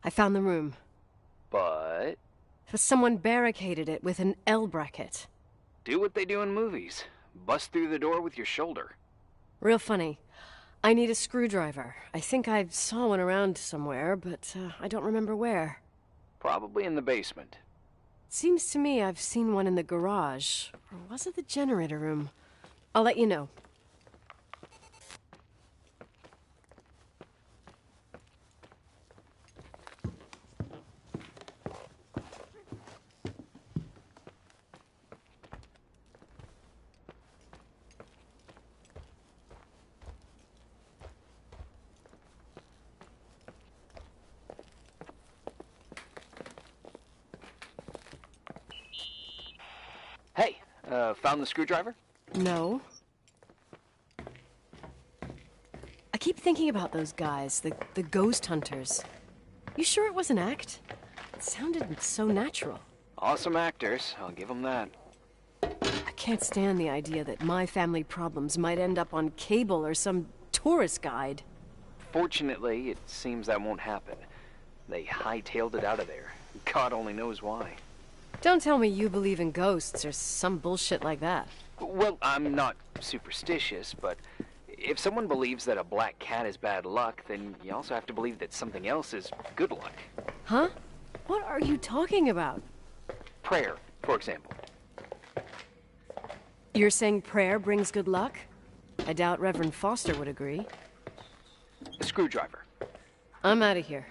I found the room. But Someone barricaded it with an L bracket. do what they do in movies. Bust through the door with your shoulder. Real funny. I need a screwdriver. I think I saw one around somewhere, but I don't remember where. Probably in the basement. Seems to me I've seen one in the garage. Or was it the generator room? I'll let you know. Hey, found the screwdriver? No. I keep thinking about those guys, the ghost hunters. You sure it was an act? It sounded so natural. Awesome actors, I'll give them that. I can't stand the idea that my family problems might end up on cable or some tourist guide. Fortunately, it seems that won't happen. They hightailed it out of there. God only knows why. Don't tell me you believe in ghosts or some bullshit like that. Well, I'm not superstitious, but if someone believes that a black cat is bad luck, then you also have to believe that something else is good luck. Huh? What are you talking about? Prayer, for example. You're saying prayer brings good luck? I doubt Reverend Foster would agree. A screwdriver. I'm out of here.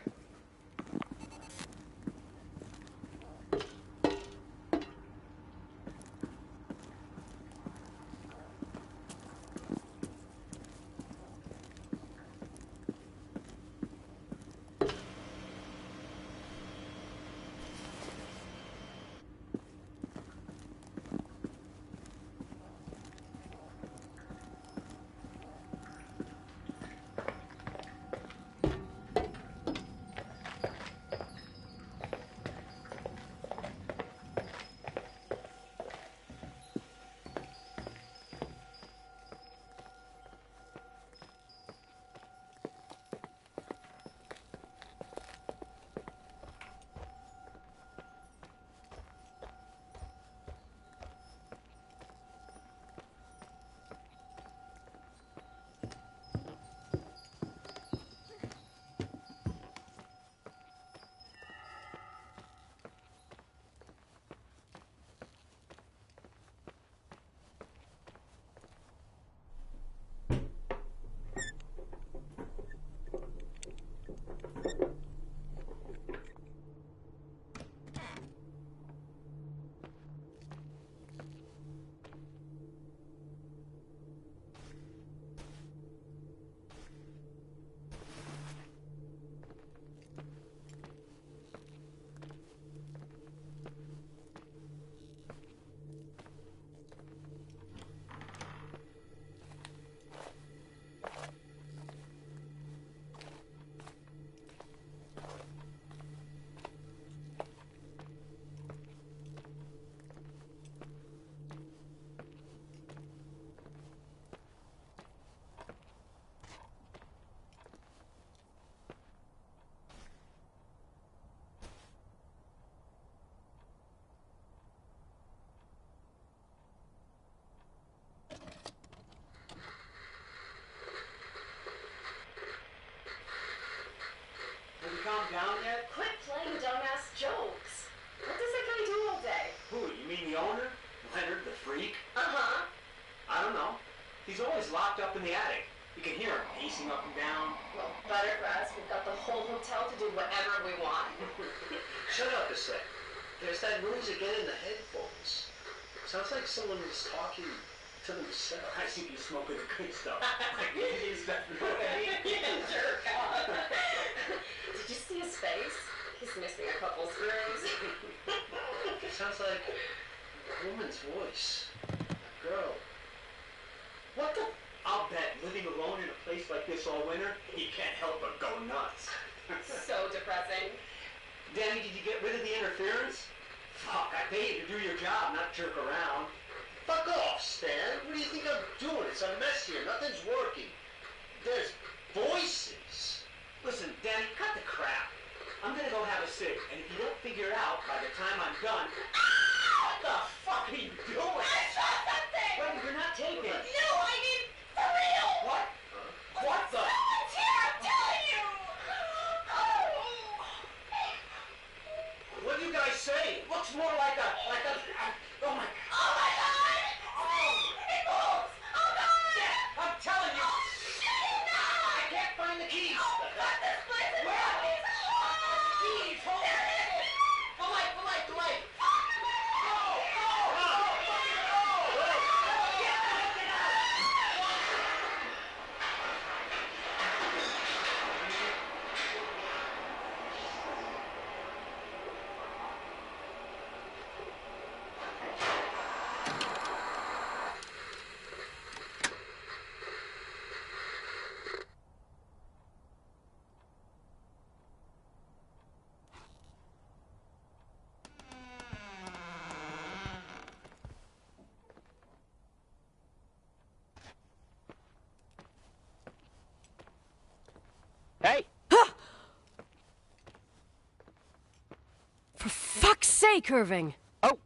Calm down yet? Quit playing dumbass jokes. What does that guy do all day? Who, you mean the owner? Leonard, the freak? Uh-huh. I don't know. He's always locked up in the attic. You can hear him pacing up and down. Well, Buttergrass, we've got the whole hotel to do whatever we want. Shut up a sec. There's that noise again in the headphones. Sounds like someone was talking to themselves. I think you're smoking the good stuff. He's definitely... Jerk off. Did you see his face? He's missing a couple screws. It sounds like a woman's voice. A girl. What the... I'll bet living alone in a place like this all winter, he can't help but go nuts. So depressing. Danny, did you get rid of the interference? Fuck, I pay you to do your job, not jerk around. Fuck off, Stan. What do you think I'm doing? It's a mess here. Nothing's working. There's voices. Listen, Danny, cut the crap. I'm gonna go have a cig, and if you don't figure it out by the time I'm done... What the fuck are you doing? I saw something! Wait, you're not taping. No, I mean, for real! What? What the... Someone's here, I'm telling you! What do you guys say? Looks more like a... oh my... Oh my God! Oh! It moves! Oh God! Yeah, I'm telling you! Shit, no! I can't find the keys! Oh God, this place is Where? zombies! Keys! Hold There on! it is! The light! The light! The light! Fuck, I'm gonna Go! Go! Go! Get out! Get out! Hey! For fuck's sake, Irving! Oh,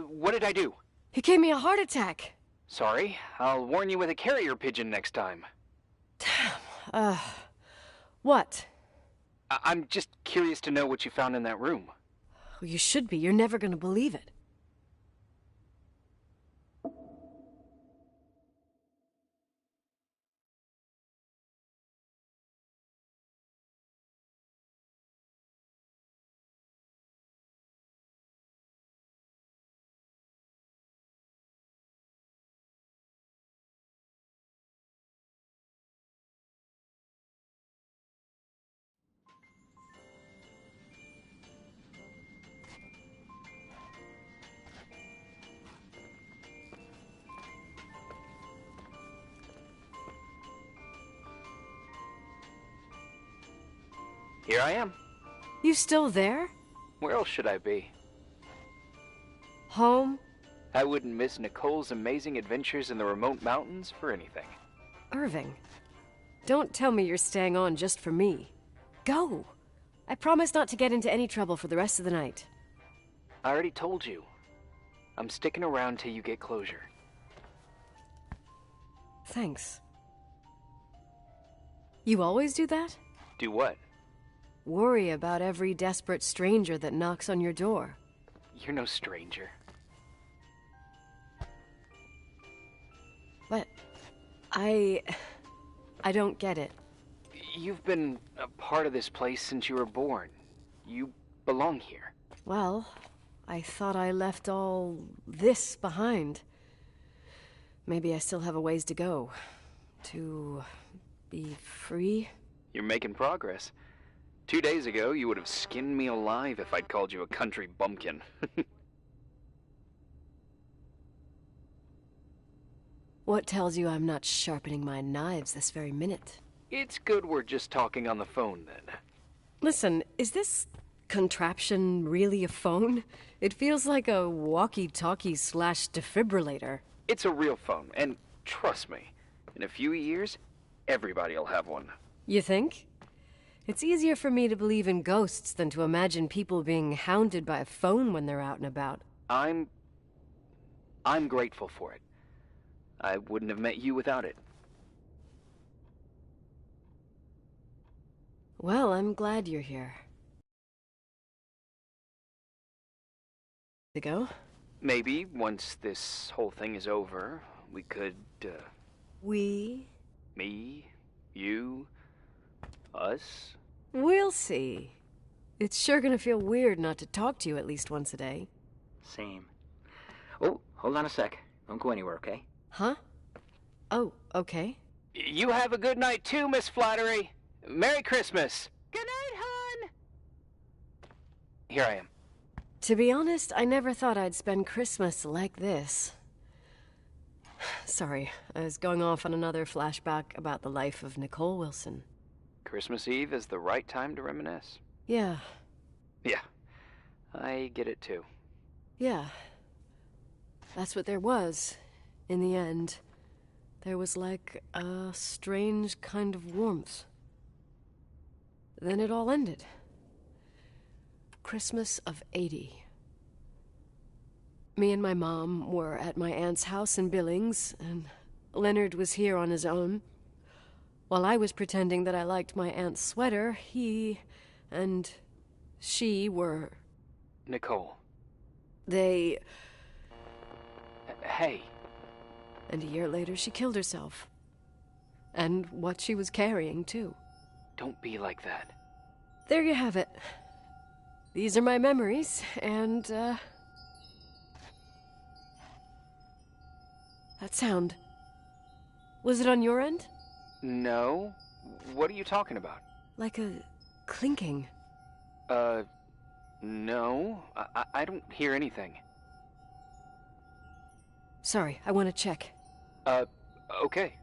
what did I do? You gave me a heart attack. Sorry, I'll warn you with a carrier pigeon next time. What? I'm just curious to know what you found in that room. Well, you should be. You're never gonna believe it. Here I am. You still there? Where else should I be? Home? I wouldn't miss Nicole's amazing adventures in the remote mountains for anything. Irving, don't tell me you're staying on just for me. Go! I promise not to get into any trouble for the rest of the night. I already told you. I'm sticking around till you get closure. Thanks. You always do that? Do what? Worry about every desperate stranger that knocks on your door. You're no stranger. But I don't get it. You've been a part of this place since you were born. You belong here. Well, I thought I left all this behind. Maybe I still have a ways to go. To be free? You're making progress. 2 days ago, you would have skinned me alive if I'd called you a country bumpkin. What tells you I'm not sharpening my knives this very minute? It's good we're just talking on the phone, then. Listen, is this contraption really a phone? It feels like a walkie-talkie / defibrillator. It's a real phone, and trust me, in a few years, everybody'll have one. You think? It's easier for me to believe in ghosts than to imagine people being hounded by a phone when they're out and about. I'm grateful for it. I wouldn't have met you without it. Well, I'm glad you're here. To go? Maybe, once this whole thing is over, we could, We? me, you, us. We'll see. It's sure gonna feel weird not to talk to you at least once a day. Same. Oh, hold on a sec. Don't go anywhere, okay? Huh? Oh, okay. You have a good night too, Miss Flattery. Merry Christmas. Good night, hon. Here I am. To be honest, I never thought I'd spend Christmas like this. Sorry, I was going off on another flashback about the life of Nicole Wilson. Christmas Eve is the right time to reminisce. Yeah, Yeah, I get it too. yeah. That's what there was, in the end. There was like a strange kind of warmth. Then it all ended. Christmas of '80. Me and my mom were at my aunt's house in Billings, and Leonard was here on his own. While I was pretending that I liked my aunt's sweater, he and she were... Nicole. They... Hey. And a year later, she killed herself. And what she was carrying, too. Don't be like that. There you have it. These are my memories, and, that sound. Was it on your end? No. What are you talking about? Like a clinking. No. I don't hear anything. Sorry, I want to check. Okay.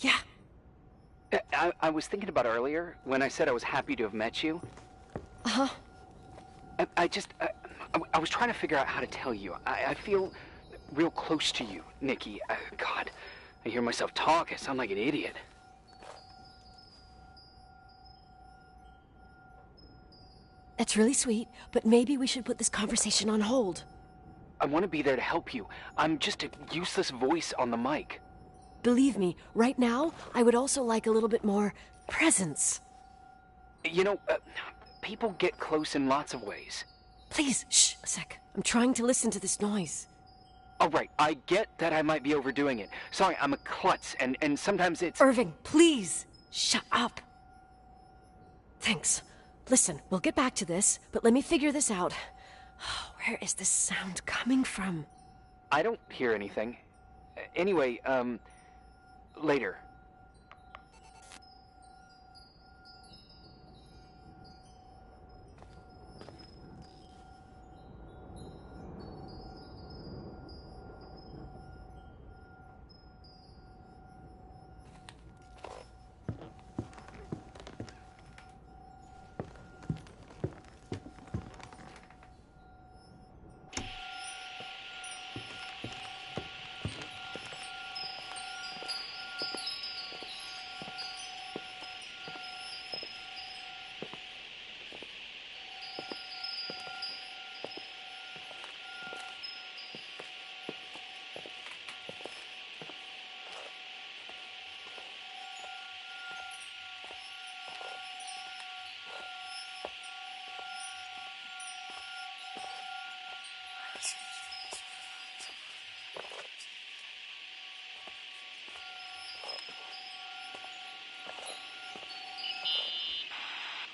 Yeah. I was thinking about earlier when I said I was happy to have met you. Uh-huh. I was trying to figure out how to tell you. I feel real close to you, Nikki. God, I hear myself talk. I sound like an idiot. That's really sweet, but maybe we should put this conversation on hold. I want to be there to help you. I'm just a useless voice on the mic. Believe me, right now, I would also like a little bit more presence. You know, people get close in lots of ways. Please, shh, a sec. I'm trying to listen to this noise. All right, I get that I might be overdoing it. Sorry, I'm a klutz, and sometimes it's... Irving, please, shut up. Thanks. Listen, we'll get back to this, but let me figure this out. Where is this sound coming from? I don't hear anything. Anyway, later.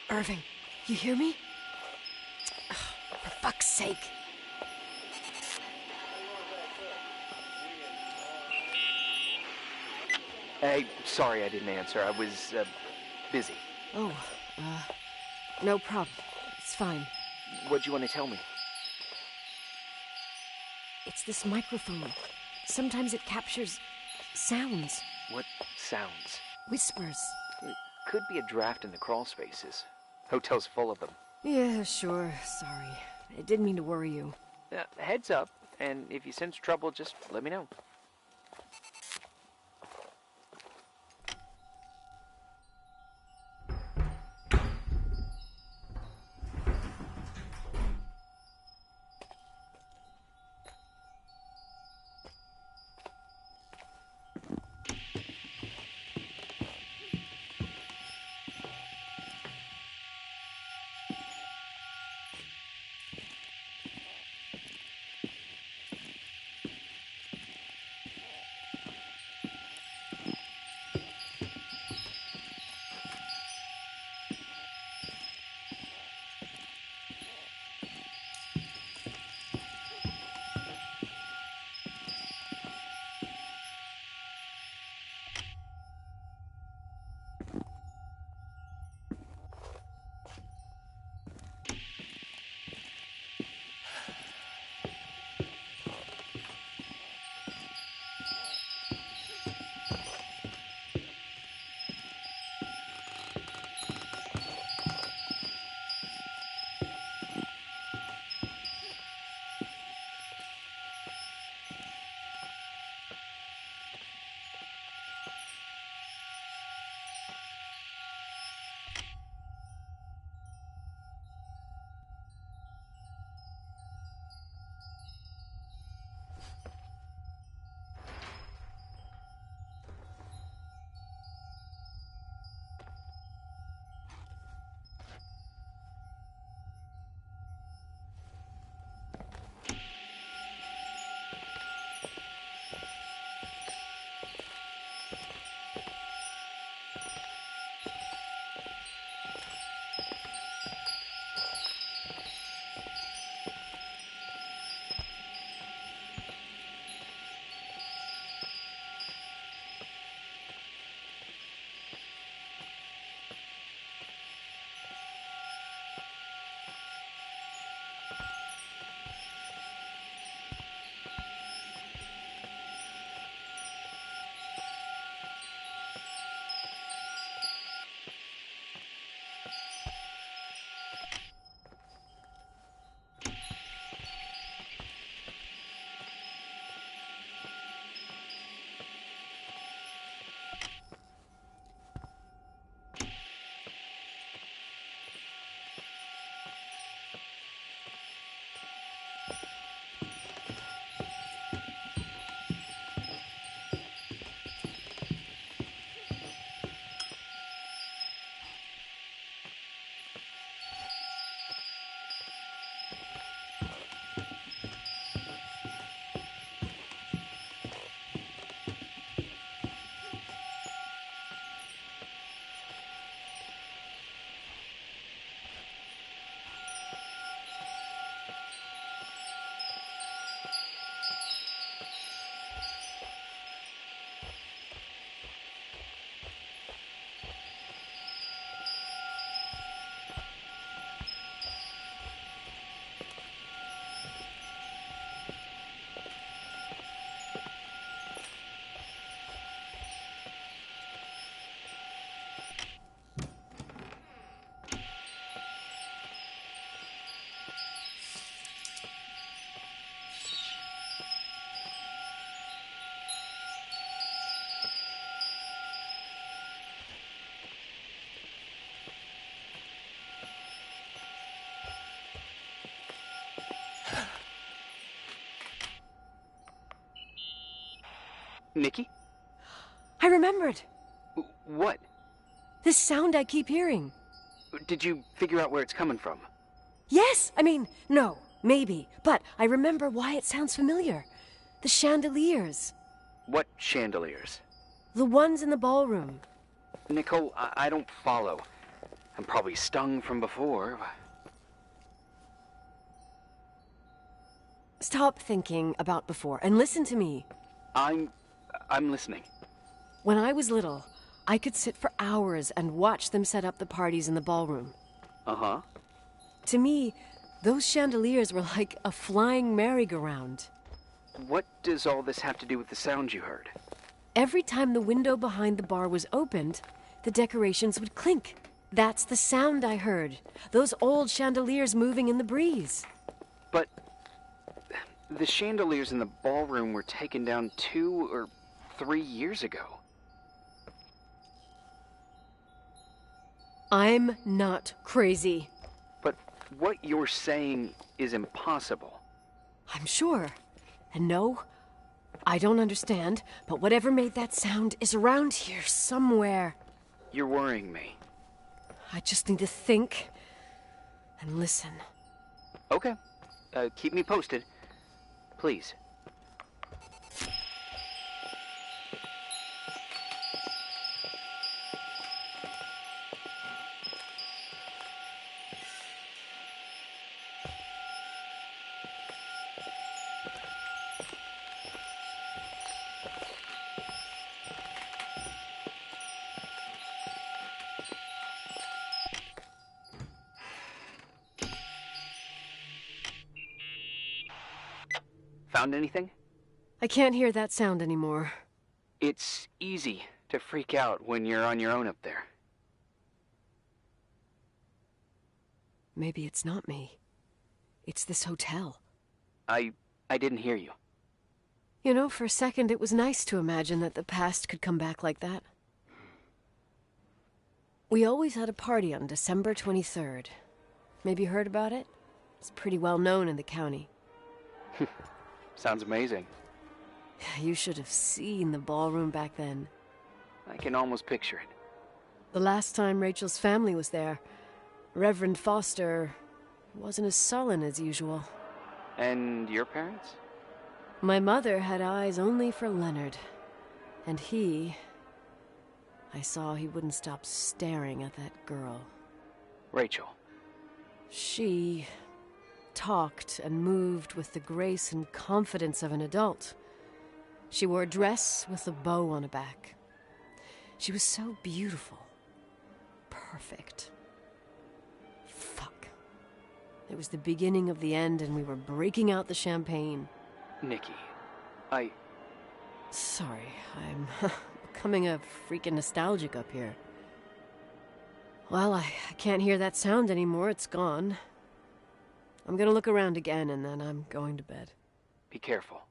Irving, you hear me? Ugh, for fuck's sake. Hey, sorry I didn't answer. I was, busy. Oh, no problem. It's fine. What'd you want to tell me? It's this microphone. Sometimes it captures sounds. What sounds? Whispers. It could be a draft in the crawl spaces. Hotel's full of them. Yeah, sure. Sorry. I didn't mean to worry you. Heads up, and if you sense trouble, just let me know. Nikki? I remembered. What? This sound I keep hearing. Did you figure out where it's coming from? Yes! I mean, no, maybe. But I remember why it sounds familiar. The chandeliers. What chandeliers? The ones in the ballroom. Nicole, I don't follow. I'm probably stung from before. Stop thinking about before and listen to me. I'm listening. When I was little, I could sit for hours and watch them set up the parties in the ballroom. Uh-huh. To me, those chandeliers were like a flying merry-go-round. What does all this have to do with the sound you heard? Every time the window behind the bar was opened, the decorations would clink. That's the sound I heard. Those old chandeliers moving in the breeze. But the chandeliers in the ballroom were taken down 2 or 3 years ago. I'm not crazy. But what you're saying is impossible. I'm sure. And no, I don't understand, but whatever made that sound is around here somewhere. You're worrying me. I just need to think and listen. Okay. Keep me posted. Please. Found anything? I can't hear that sound anymore. It's easy to freak out when you're on your own up there. Maybe it's not me. It's this hotel. I didn't hear you. You know, for a second it was nice to imagine that the past could come back like that. We always had a party on December 23rd. Maybe you heard about it? It's pretty well known in the county. Sounds amazing. You should have seen the ballroom back then. I can almost picture it. The last time Rachel's family was there, Reverend Foster wasn't as sullen as usual. And your parents? My mother had eyes only for Leonard. And he I saw he wouldn't stop staring at that girl. Rachel. She talked and moved with the grace and confidence of an adult. She wore a dress with a bow on her back. She was so beautiful. Perfect. Fuck. It was the beginning of the end, and we were breaking out the champagne. Nikki, Sorry, I'm becoming a freaking nostalgic up here. Well, I can't hear that sound anymore. It's gone. I'm gonna look around again, and then I'm going to bed. Be careful.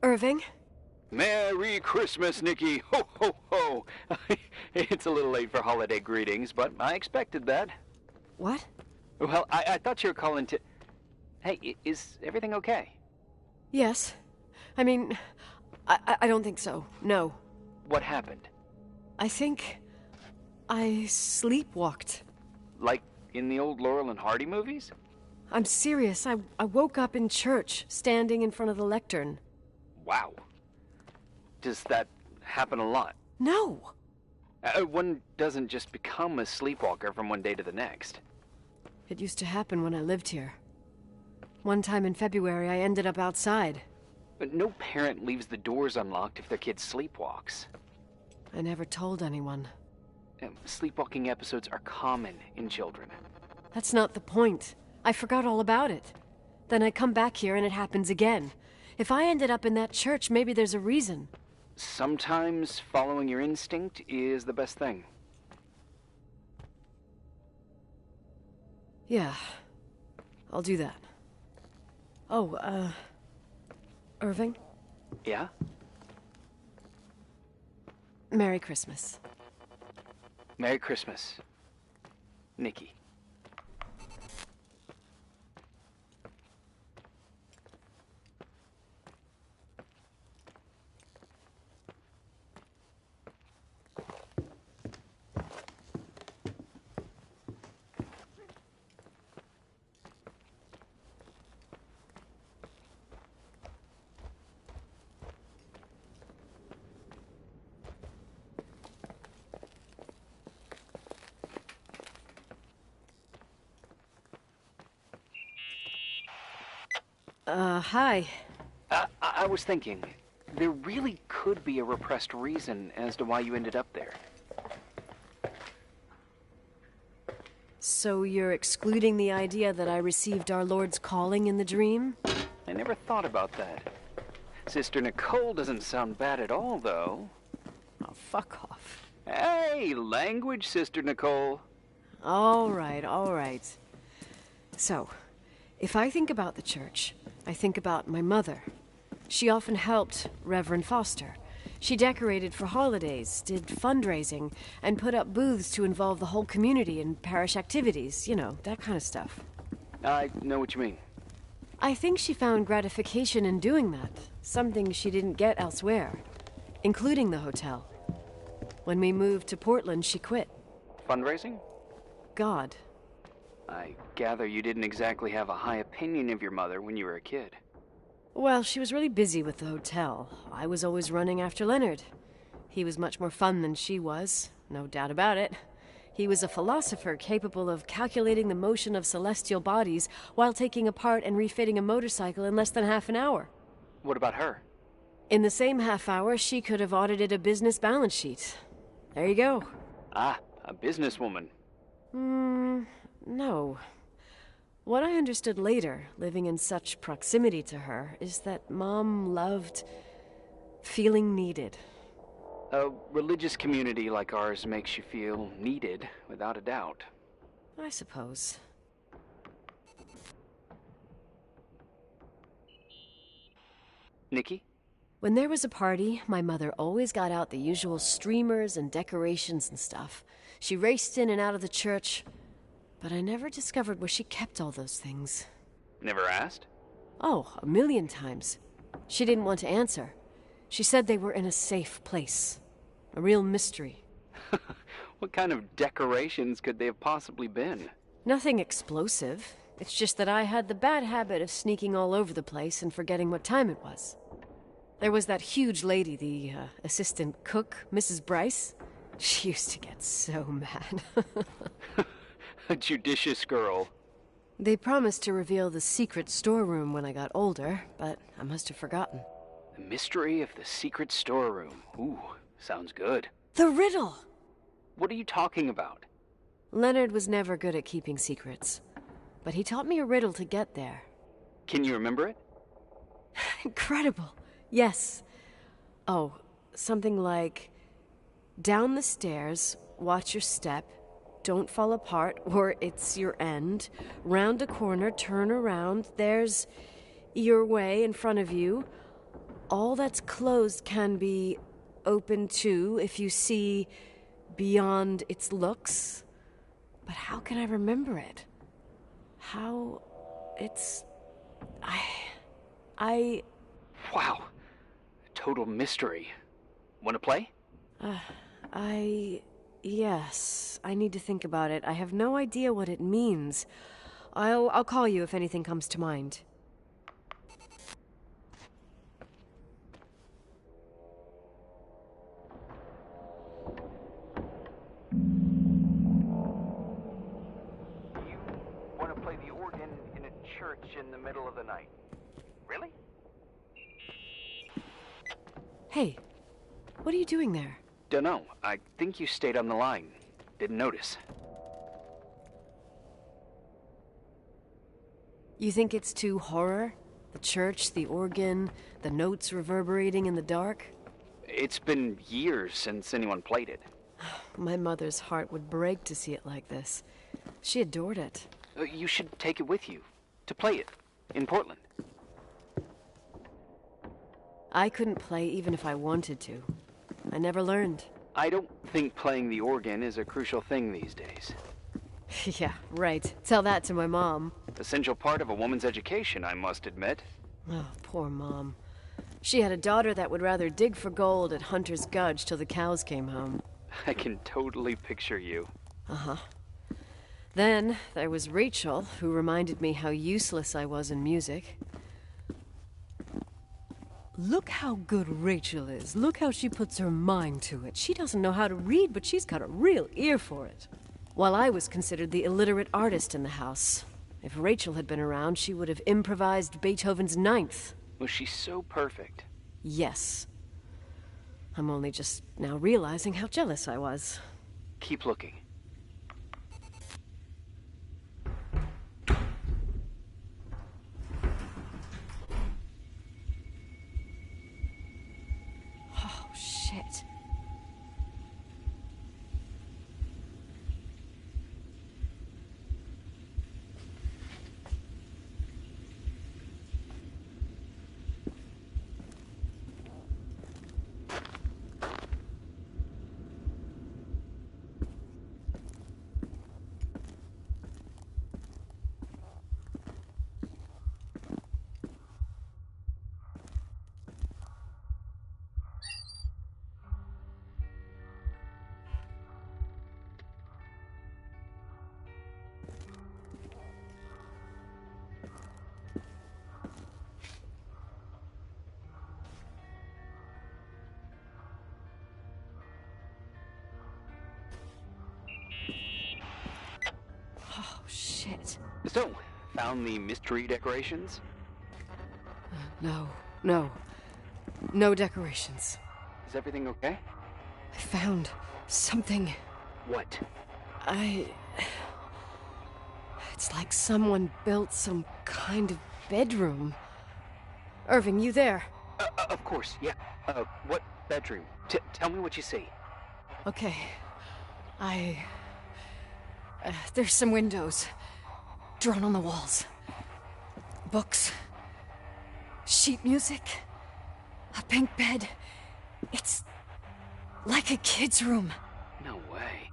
Irving? Merry Christmas, Nikki. Ho, ho, ho. It's a little late for holiday greetings, but I expected that. What? Well, I thought you were calling to... Hey, is everything okay? Yes. I mean, I don't think so. No. What happened? I think I sleepwalked. Like in the old Laurel and Hardy movies? I'm serious. I woke up in church, standing in front of the lectern. Wow. Does that happen a lot? No. One doesn't just become a sleepwalker from one day to the next. It used to happen when I lived here. One time in February, I ended up outside. But no parent leaves the doors unlocked if their kid sleepwalks. I never told anyone. Sleepwalking episodes are common in children. That's not the point. I forgot all about it. Then I come back here and it happens again. If I ended up in that church, maybe there's a reason. Sometimes following your instinct is the best thing. Yeah. I'll do that. Oh, Irving? Yeah? Merry Christmas. Merry Christmas, Nikki. Hi. I was thinking, there really could be a repressed reason as to why you ended up there. So you're excluding the idea that I received our Lord's calling in the dream? I never thought about that. Sister Nicole doesn't sound bad at all, though. Oh, fuck off. Hey, language, Sister Nicole. All right. So, if I think about the church, I think about my mother. She often helped Reverend Foster. She decorated for holidays, did fundraising, and put up booths to involve the whole community in parish activities, you know, that kind of stuff. I know what you mean. I think she found gratification in doing that, something she didn't get elsewhere, including the hotel. When we moved to Portland, she quit. Fundraising? God. I gather you didn't exactly have a high opinion of your mother when you were a kid. Well, she was really busy with the hotel. I was always running after Leonard. He was much more fun than she was, no doubt about it. He was a philosopher capable of calculating the motion of celestial bodies while taking apart and refitting a motorcycle in less than half an hour. What about her? In the same half hour, she could have audited a business balance sheet. There you go. Ah, a businesswoman. No. What I understood later, living in such proximity to her, is that Mom loved feeling needed. A religious community like ours makes you feel needed, without a doubt. I suppose. Nikki? When there was a party, my mother always got out the usual streamers and decorations and stuff. She raced in and out of the church, but I never discovered where she kept all those things. Never asked? Oh, 1,000,000 times. She didn't want to answer. She said they were in a safe place. A real mystery. What kind of decorations could they have possibly been? Nothing explosive. It's just that I had the bad habit of sneaking all over the place and forgetting what time it was. There was that huge lady, the assistant cook, Mrs. Bryce. She used to get so mad. A judicious girl. They promised to reveal the secret storeroom when I got older, but I must have forgotten. The mystery of the secret storeroom. Ooh, sounds good. The riddle! What are you talking about? Leonard was never good at keeping secrets, but he taught me a riddle to get there. Can you remember it? Incredible. Yes. Oh, something like, down the stairs, watch your step, don't fall apart or it's your end, round a corner, turn around, there's your way in front of you. All that's closed can be open too if you see beyond its looks. But how can I remember it? How... it's... Wow. Total mystery. Want to play? Yes. I need to think about it. I have no idea what it means. I'll call you if anything comes to mind. You want to play the organ in a church in the middle of the night? Really? Hey, what are you doing there? Dunno. I think you stayed on the line. Didn't notice. You think it's too horror? The church, the organ, the notes reverberating in the dark? It's been years since anyone played it. My mother's heart would break to see it like this. She adored it. You should take it with you. To play it. In Portland. I couldn't play even if I wanted to. I never learned. I don't think playing the organ is a crucial thing these days. Yeah, right. Tell that to my mom. Essential part of a woman's education, I must admit. Oh, poor Mom. She had a daughter that would rather dig for gold at Hunter's Gulch till the cows came home. I can totally picture you. Uh-huh. Then there was Rachel, who reminded me how useless I was in music. Look how good Rachel is. Look how she puts her mind to it. She doesn't know how to read, but she's got a real ear for it. While I was considered the illiterate artist in the house. If Rachel had been around, she would have improvised Beethoven's Ninth. Was she so perfect? Yes. I'm only just now realizing how jealous I was. Keep looking. Oh, shit. Oh, shit. So, found the mystery decorations? No. No decorations. Is everything okay? I found something. What? It's like someone built some kind of bedroom. Irving, you there? Of course, yeah. What bedroom? Tell me what you see. Okay. There's some windows. Drawn on the walls. Books. Sheet music. A pink bed. It's like a kid's room. No way.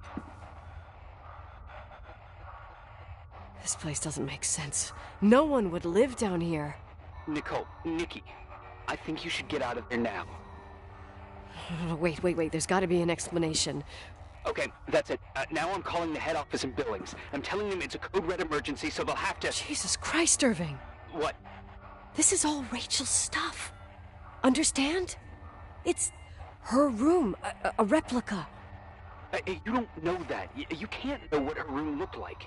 This place doesn't make sense. No one would live down here. Nikki, I think you should get out of there now. Wait. There's got to be an explanation. Okay, that's it. Now I'm calling the head office in Billings. I'm telling them it's a code red emergency, so they'll have to... Jesus Christ, Irving. What? This is all Rachel's stuff. Understand? It's her room, a replica. You don't know that. You can't know what her room looked like.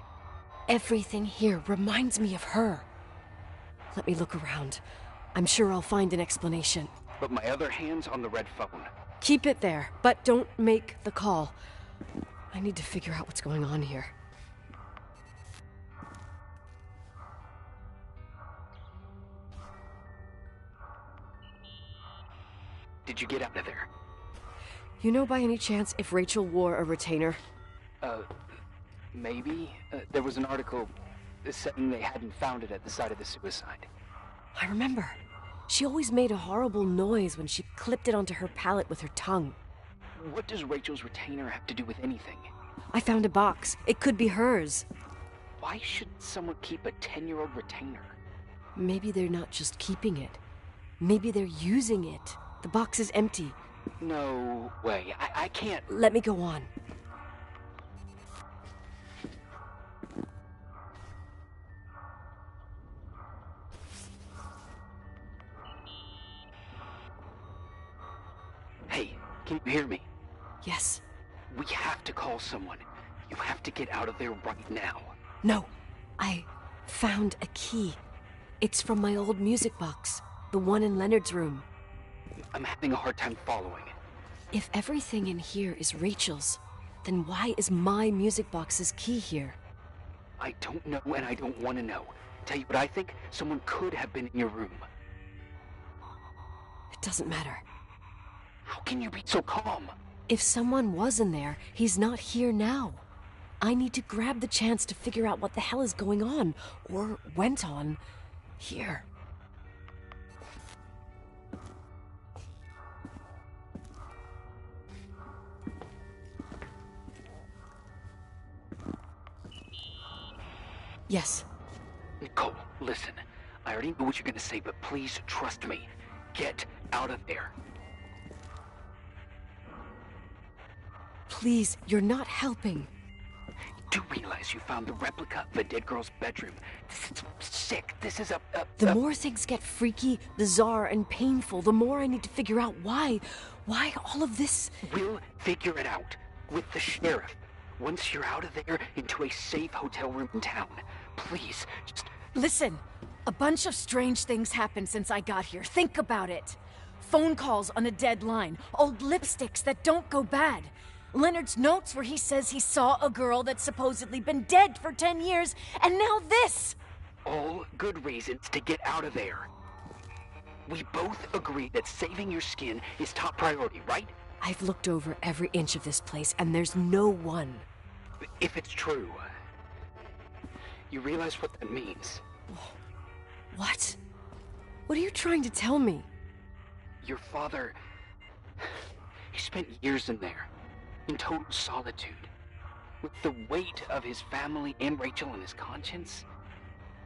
Everything here reminds me of her. Let me look around. I'm sure I'll find an explanation. But my other hand's on the red phone. Keep it there, but don't make the call. I need to figure out what's going on here. Did you get out of there? You know by any chance if Rachel wore a retainer? Maybe. There was an article saying they hadn't found it at the site of the suicide. I remember. She always made a horrible noise when she clipped it onto her palate with her tongue. What does Rachel's retainer have to do with anything? I found a box. It could be hers. Why should someone keep a 10-year-old retainer? Maybe they're not just keeping it. Maybe they're using it. The box is empty. No way. I can't. Let me go on. Hey, can you hear me? Yes. We have to call someone. You have to get out of there right now. No. I found a key. It's from my old music box. The one in Leonard's room. I'm having a hard time following. If everything in here is Rachel's, then why is my music box's key here? I don't know and I don't want to know. Tell you what I think? Someone could have been in your room. It doesn't matter. How can you be so calm? If someone was in there, he's not here now. I need to grab the chance to figure out what the hell is going on, or went on, here. Yes. Nicole, listen. I already know what you're gonna say, but please trust me. Get out of there. Please, you're not helping. You do realize you found the replica of a dead girl's bedroom. This is sick. This is The more things get freaky, bizarre, and painful, the more I need to figure out why. Why all of this? We'll figure it out. With the sheriff. Once you're out of there, into a safe hotel room in town. Please, just... Listen, a bunch of strange things happened since I got here. Think about it. Phone calls on a dead line. Old lipsticks that don't go bad. Leonard's notes where he says he saw a girl that's supposedly been dead for 10 years, and now this! All good reasons to get out of there. We both agree that saving your skin is top priority, right? I've looked over every inch of this place, and there's no one. If it's true, you realize what that means. What? What are you trying to tell me? Your father... he spent years in there, in total solitude. With the weight of his family and Rachel on his conscience.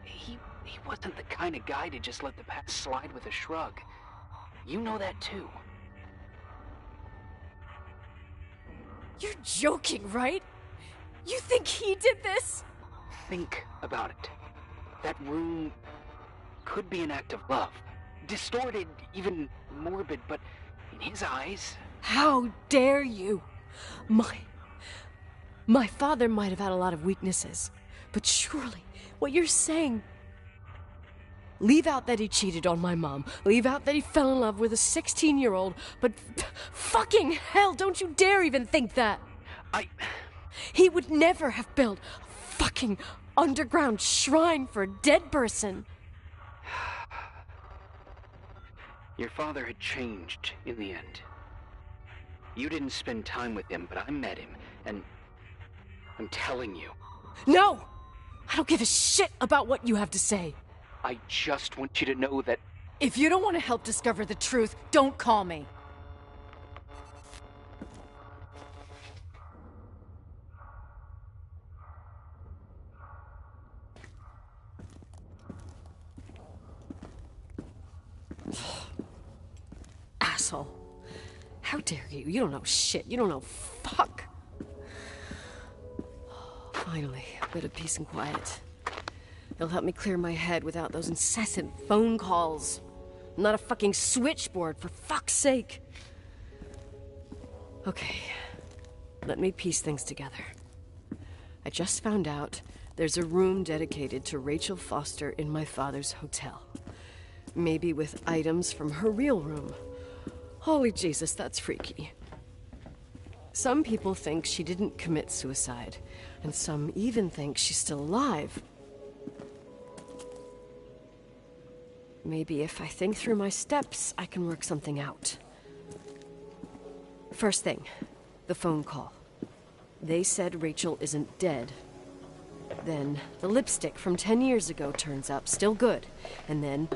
He wasn't the kind of guy to just let the past slide with a shrug. You know that too. You're joking, right? You think he did this? Think about it. That room could be an act of love. Distorted, even morbid, but in his eyes... How dare you? My father might have had a lot of weaknesses, but surely what you're saying... Leave out that he cheated on my mom. Leave out that he fell in love with a 16-year-old, but fucking hell, don't you dare even think that! He would never have built a fucking underground shrine for a dead person. Your father had changed in the end. You didn't spend time with him, but I met him, and I'm telling you. No! I don't give a shit about what you have to say. I just want you to know that... If you don't want to help discover the truth, don't call me. Asshole. How dare you? You don't know shit. You don't know fuck. Finally, a bit of peace and quiet. It'll help me clear my head without those incessant phone calls. I'm not a fucking switchboard, for fuck's sake. Okay, let me piece things together. I just found out there's a room dedicated to Rachel Foster in my father's hotel. Maybe with items from her real room. Holy Jesus, that's freaky. Some people think she didn't commit suicide, and some even think she's still alive. Maybe if I think through my steps, I can work something out. First thing, the phone call. They said Rachel isn't dead. Then the lipstick from 10 years ago turns up, still good. And then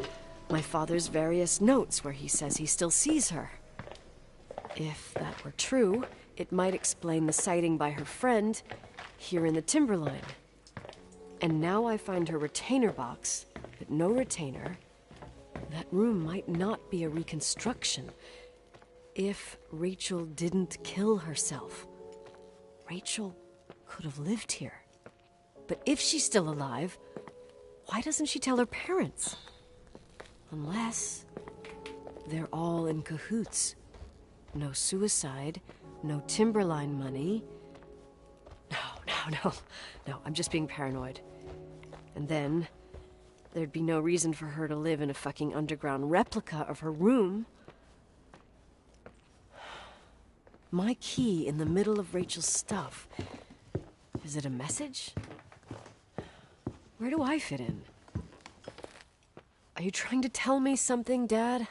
my father's various notes where he says he still sees her. If that were true, it might explain the sighting by her friend here in the Timberline. And now I find her retainer box, but no retainer. that room might not be a reconstruction. If Rachel didn't kill herself, Rachel could have lived here. But if she's still alive, why doesn't she tell her parents? Unless they're all in cahoots. No suicide, no Timberline money. No, I'm just being paranoid. And then there'd be no reason for her to live in a fucking underground replica of her room. My key in the middle of Rachel's stuff. Is it a message? Where do I fit in? Are you trying to tell me something, Dad?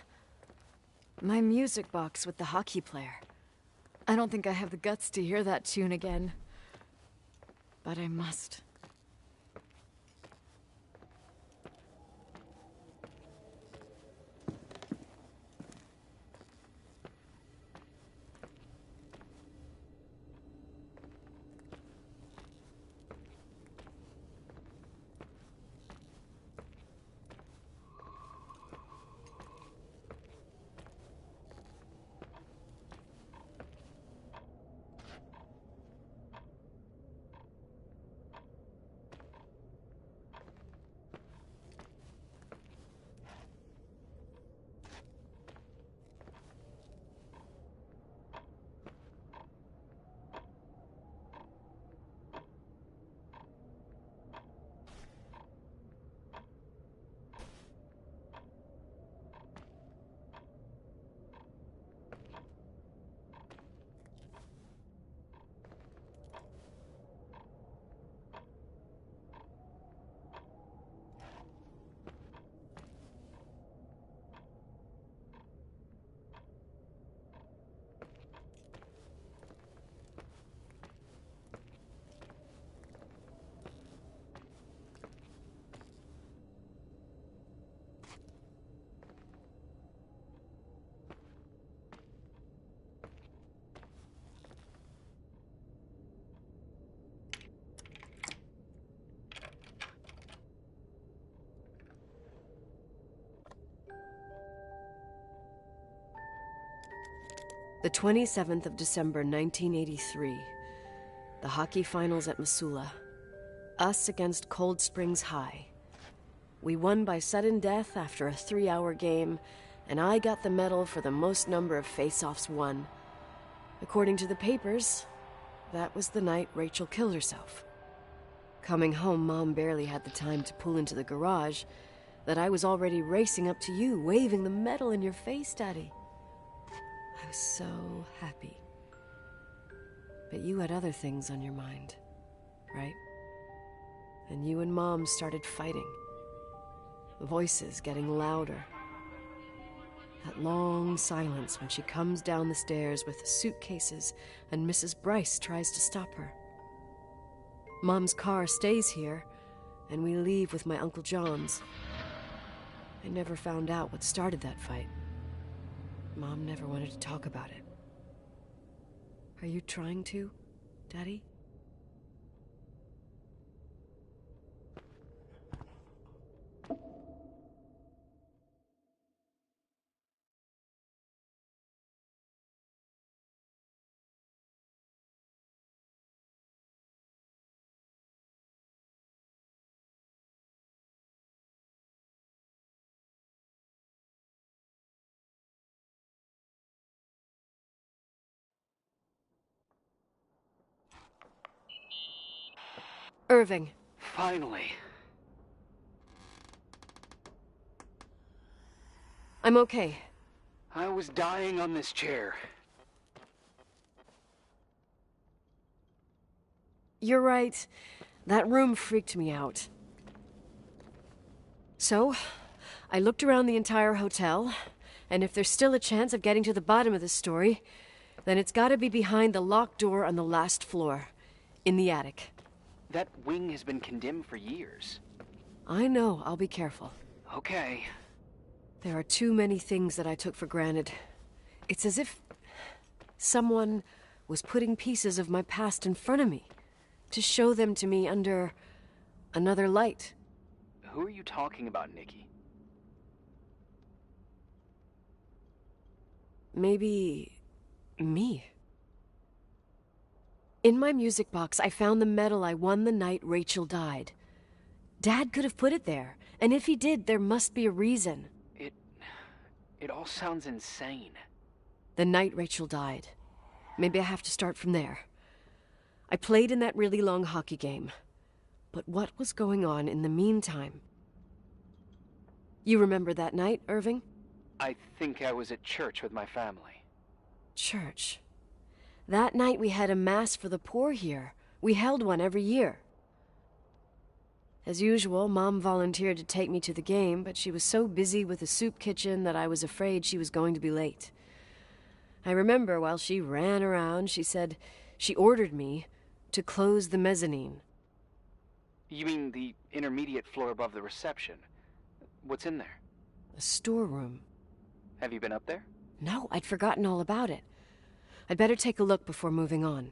My music box with the hockey player. I don't think I have the guts to hear that tune again. But I must. The 27th of December, 1983. The hockey finals at Missoula. Us against Cold Springs High. We won by sudden death after a 3-hour game, and I got the medal for the most number of face-offs won. According to the papers, that was the night Rachel killed herself. Coming home, Mom barely had the time to pull into the garage that I was already racing up to you, waving the medal in your face, Daddy. I was so happy. But you had other things on your mind, right? And you and Mom started fighting. Voices getting louder. That long silence when she comes down the stairs with the suitcases and Mrs. Bryce tries to stop her. Mom's car stays here, and we leave with my Uncle John's. I never found out what started that fight. Mom never wanted to talk about it. Are you trying to, Daddy? Irving. Finally. I'm okay. I was dying on this chair. You're right. That room freaked me out. So, I looked around the entire hotel, and if there's still a chance of getting to the bottom of this story, then it's gotta be behind the locked door on the last floor, in the attic. That wing has been condemned for years. I know, I'll be careful. Okay. There are too many things that I took for granted. It's as if someone was putting pieces of my past in front of me to show them to me under another light. Who are you talking about, Nikki? maybe me. In my music box, I found the medal I won the night Rachel died. Dad could have put it there, and if he did, there must be a reason. It all sounds insane. The night Rachel died. Maybe I have to start from there. I played in that really long hockey game. But what was going on in the meantime? You remember that night, Irving? I think I was at church with my family. Church. That night we had a mass for the poor here. We held one every year. As usual, Mom volunteered to take me to the game, but she was so busy with the soup kitchen that I was afraid she was going to be late. I remember while she ran around, she said she ordered me to close the mezzanine. You mean the intermediate floor above the reception? What's in there? A storeroom. Have you been up there? No, I'd forgotten all about it. I'd better take a look before moving on.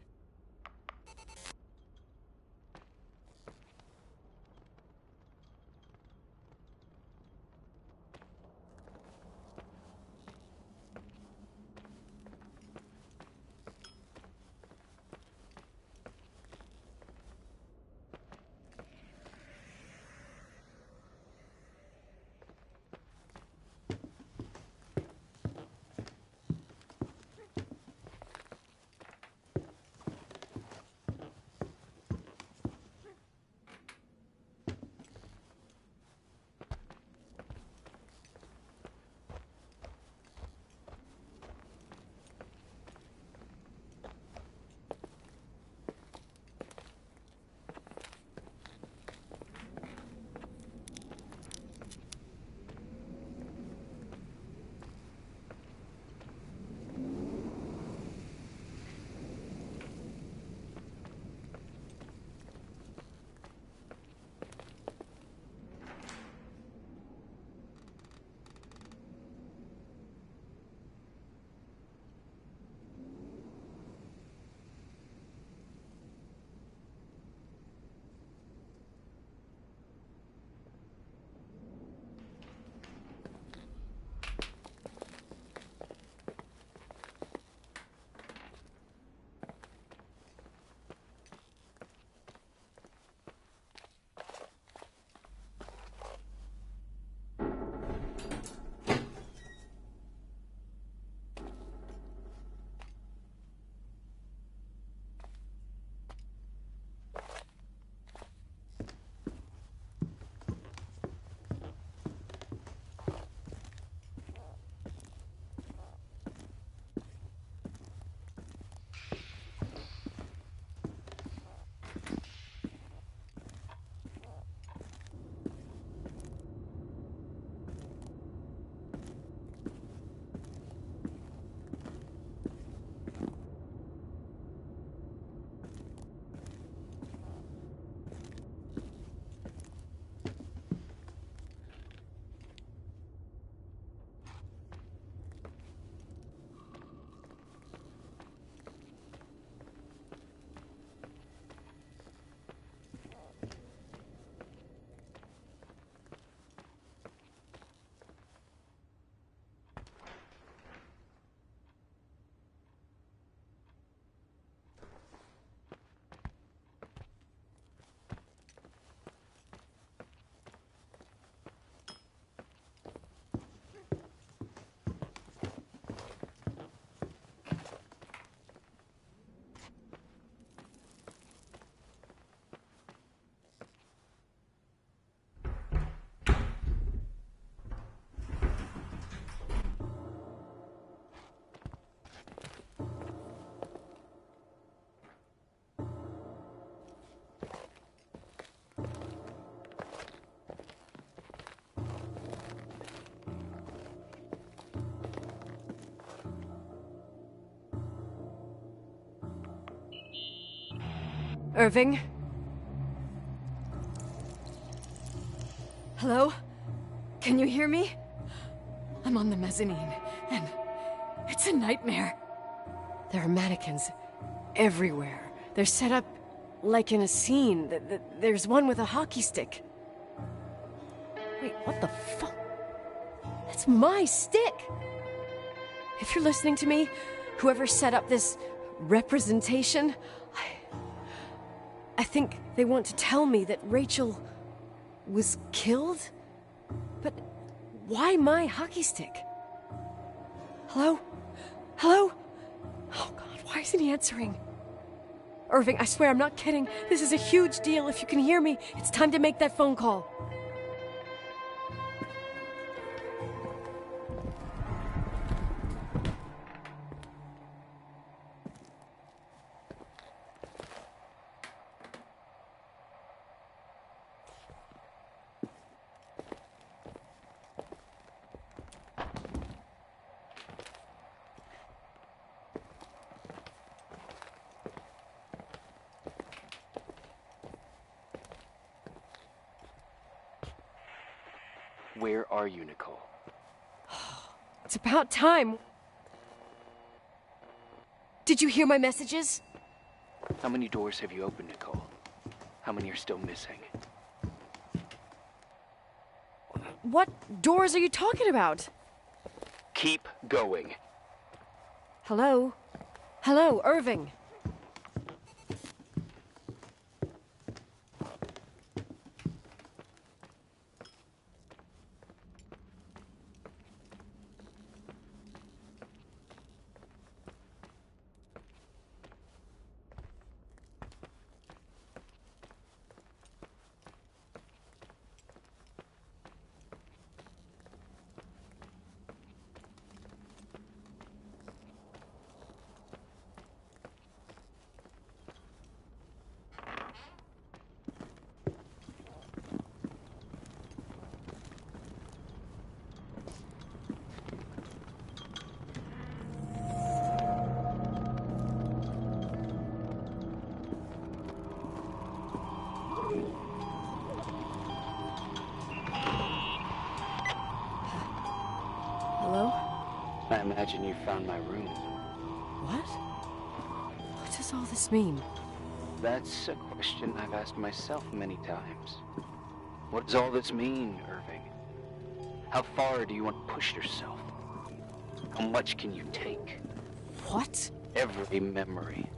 Irving? Hello? Can you hear me? I'm on the mezzanine, and it's a nightmare. There are mannequins everywhere. They're set up like in a scene. There's one with a hockey stick. Wait, what the fuck? That's my stick! if you're listening to me, whoever set up this representation, I think they want to tell me that Rachel was killed? But why my hockey stick? Hello? Hello? Oh God, why isn't he answering? Irving, I swear I'm not kidding. This is a huge deal. If you can hear me, it's time to make that phone call. Where are you, Nicole? It's about time. Did you hear my messages? How many doors have you opened, Nicole? How many are still missing? What doors are you talking about? Keep going. Hello? Hello, Irving. Hello? I imagine you found my room. What? What does all this mean? That's a question I've asked myself many times. What does all this mean, Irving? How far do you want to push yourself? How much can you take? What? Every memory.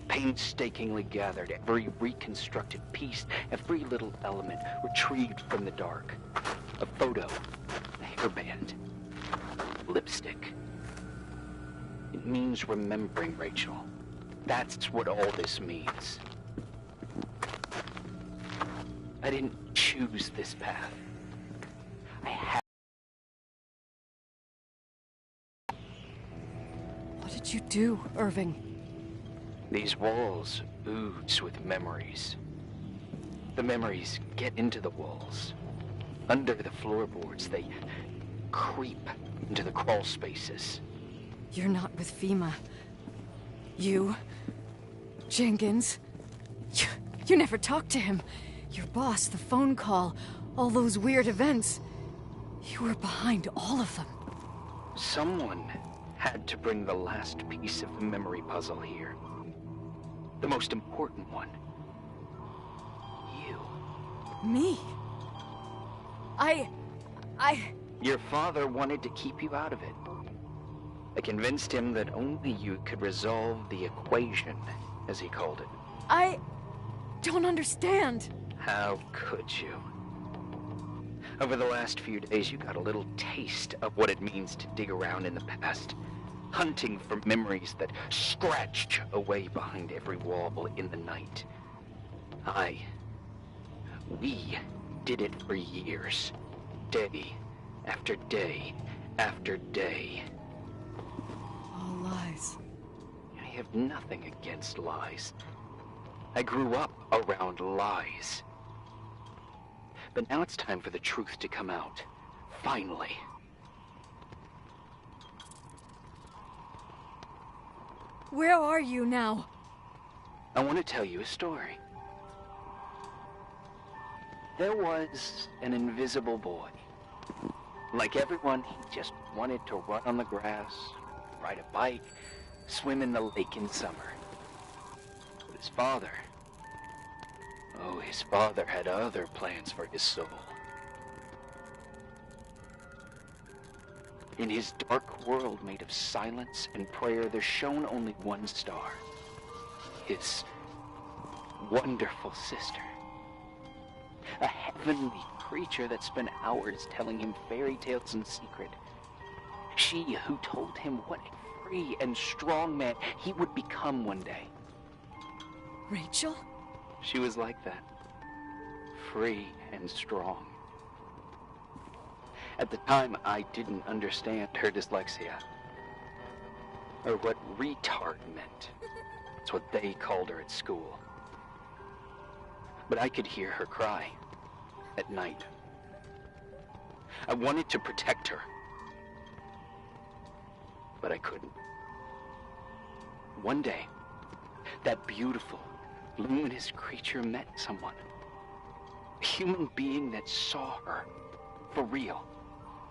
Painstakingly gathered, every reconstructed piece, every little element retrieved from the dark. A photo, a hairband, lipstick. It means remembering Rachel. That's what all this means. I didn't choose this path. I had. What did you do, Irving? These walls ooze with memories. The memories get into the walls. Under the floorboards, they creep into the crawl spaces. You're not with FEMA. You... Jenkins... You never talked to him. Your boss, the phone call, all those weird events. You were behind all of them. Someone had to bring the last piece of the memory puzzle here. The most important one. You. Me? Your father wanted to keep you out of it. I convinced him that only you could resolve the equation, as he called it. I don't understand. How could you? Over the last few days, you got a little taste of what it means to dig around in the past, hunting for memories that scratch away behind every wall in the night. We did it for years, day after day after day. All lies. I have nothing against lies. I grew up around lies. But now it's time for the truth to come out. Finally. Where are you now? I want to tell you a story. There was an invisible boy. Like everyone, he just wanted to run on the grass, ride a bike, swim in the lake in summer. But his father had other plans for his soul. In his dark world made of silence and prayer, there shone only one star. His wonderful sister. A heavenly creature that spent hours telling him fairy tales in secret. She who told him what a free and strong man he would become one day. Rachel? She was like that. Free and strong. At the time, I didn't understand her dyslexia. Or what retard meant. That's what they called her at school. But I could hear her cry at night. I wanted to protect her. But I couldn't. One day, that beautiful, luminous creature met someone. A human being that saw her for real.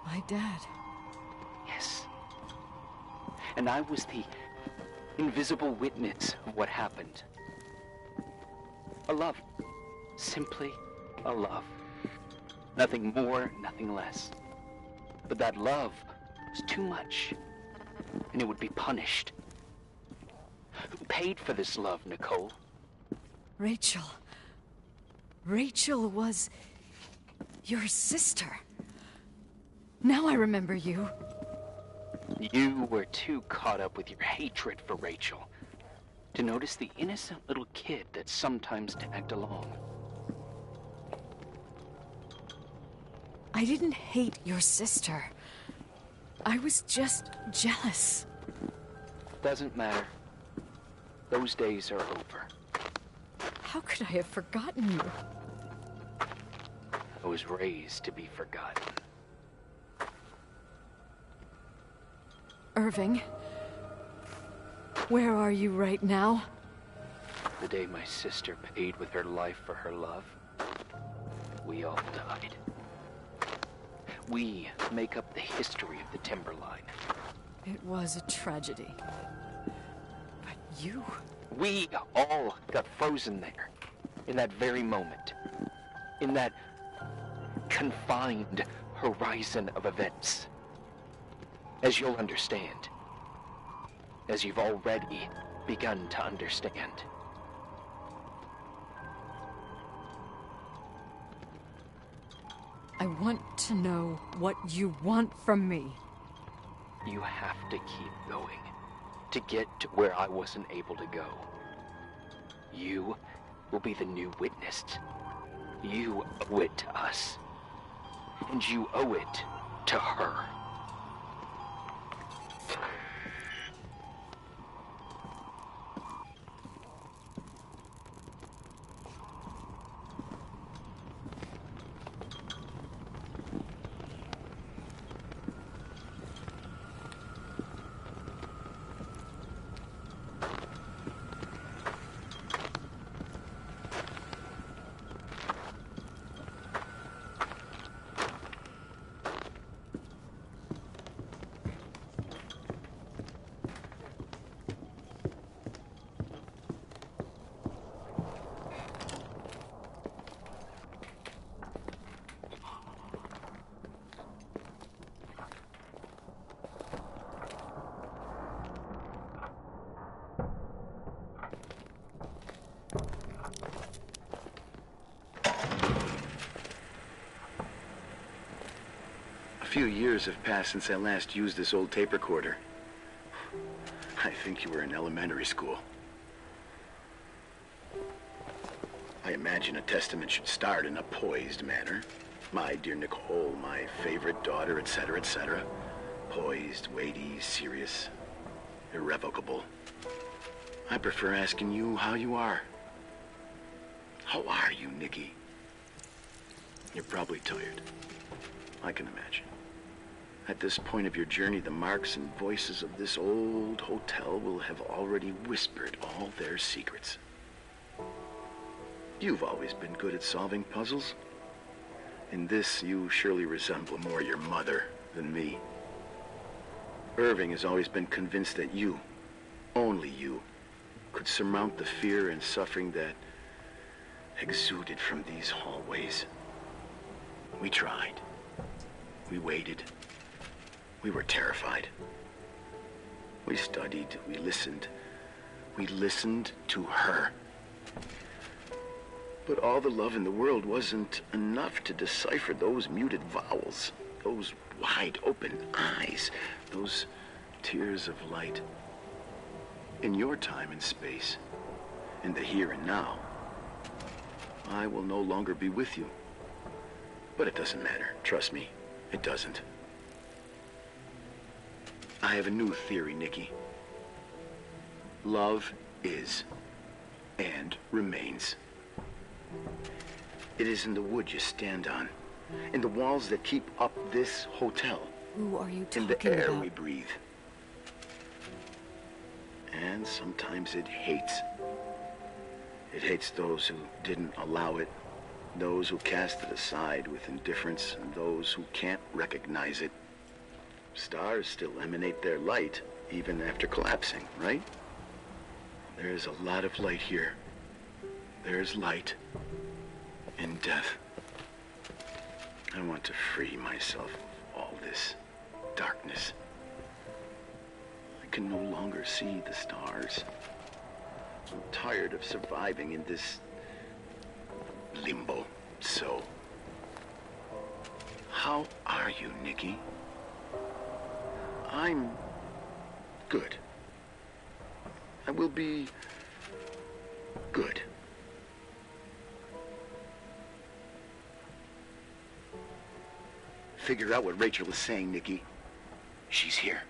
My dad. Yes. And I was the invisible witness of what happened. A love. Simply a love. Nothing more, nothing less. But that love was too much, and it would be punished. Who paid for this love, Nicole? Rachel. Rachel was your sister. Now I remember you. You were too caught up with your hatred for Rachel to notice the innocent little kid that sometimes tagged along. I didn't hate your sister. I was just jealous. Doesn't matter. Those days are over. How could I have forgotten you? I was raised to be forgotten. Irving, where are you right now? The day my sister paid with her life for her love, we all died. We make up the history of the Timberline. It was a tragedy. But you... We all got frozen there, in that very moment. In that confined horizon of events. As you'll understand. As you've already begun to understand. I want to know what you want from me. You have to keep going to get to where I wasn't able to go. You will be the new witness. You owe it to us. And you owe it to her. A few years have passed since I last used this old tape recorder. I think you were in elementary school. I imagine a testament should start in a poised manner. My dear Nicole, my favorite daughter, etc., etc. Poised, weighty, serious, irrevocable. I prefer asking you how you are. How are you, Nikki? You're probably tired. I can imagine. At this point of your journey, the marks and voices of this old hotel will have already whispered all their secrets. You've always been good at solving puzzles. In this, you surely resemble more your mother than me. Irving has always been convinced that you, only you, could surmount the fear and suffering that exuded from these hallways. We tried. We waited. We were terrified. We studied, we listened. We listened to her. But all the love in the world wasn't enough to decipher those muted vowels, those wide open eyes, those tears of light. In your time and space, in the here and now, I will no longer be with you. But it doesn't matter, trust me, it doesn't. I have a new theory, Nikki. Love is and remains. It is in the wood you stand on, in the walls that keep up this hotel, Who are you talking in the air about? we breathe. And sometimes it hates. It hates those who didn't allow it, those who cast it aside with indifference, and those who can't recognize it. Stars still emanate their light, even after collapsing, right? There is a lot of light here. There is light in death. I want to free myself of all this darkness. I can no longer see the stars. I'm tired of surviving in this limbo. So, how are you, Nikki? I'm good. I will be good. Figure out what Rachel is saying, Nikki. She's here.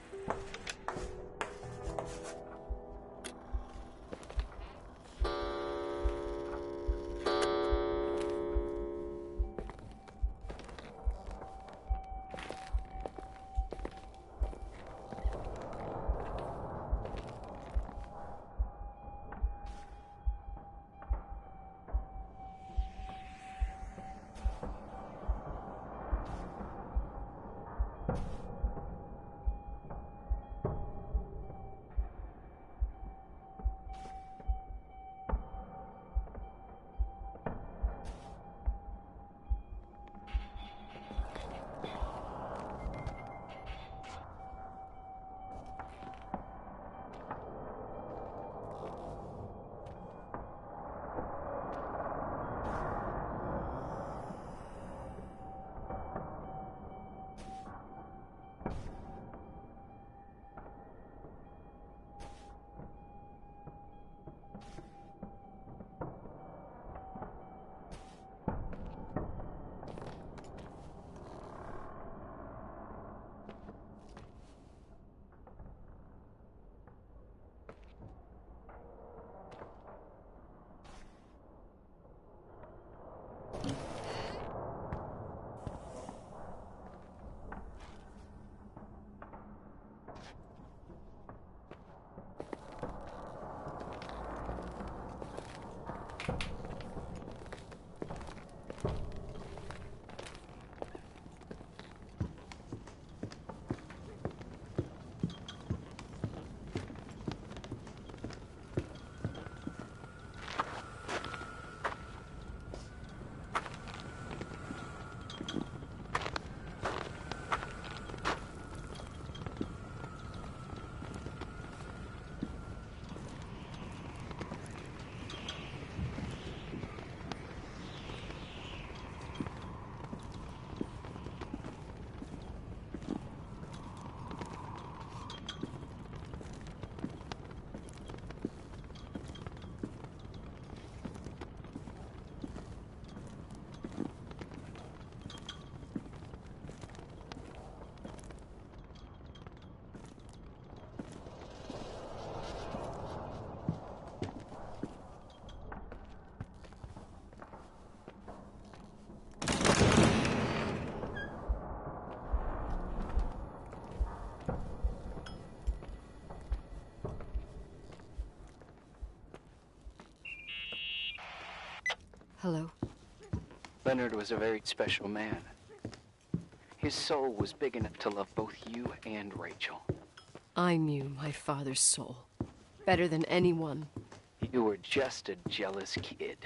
Hello. Leonard was a very special man. His soul was big enough to love both you and Rachel. I knew my father's soul better than anyone. You were just a jealous kid.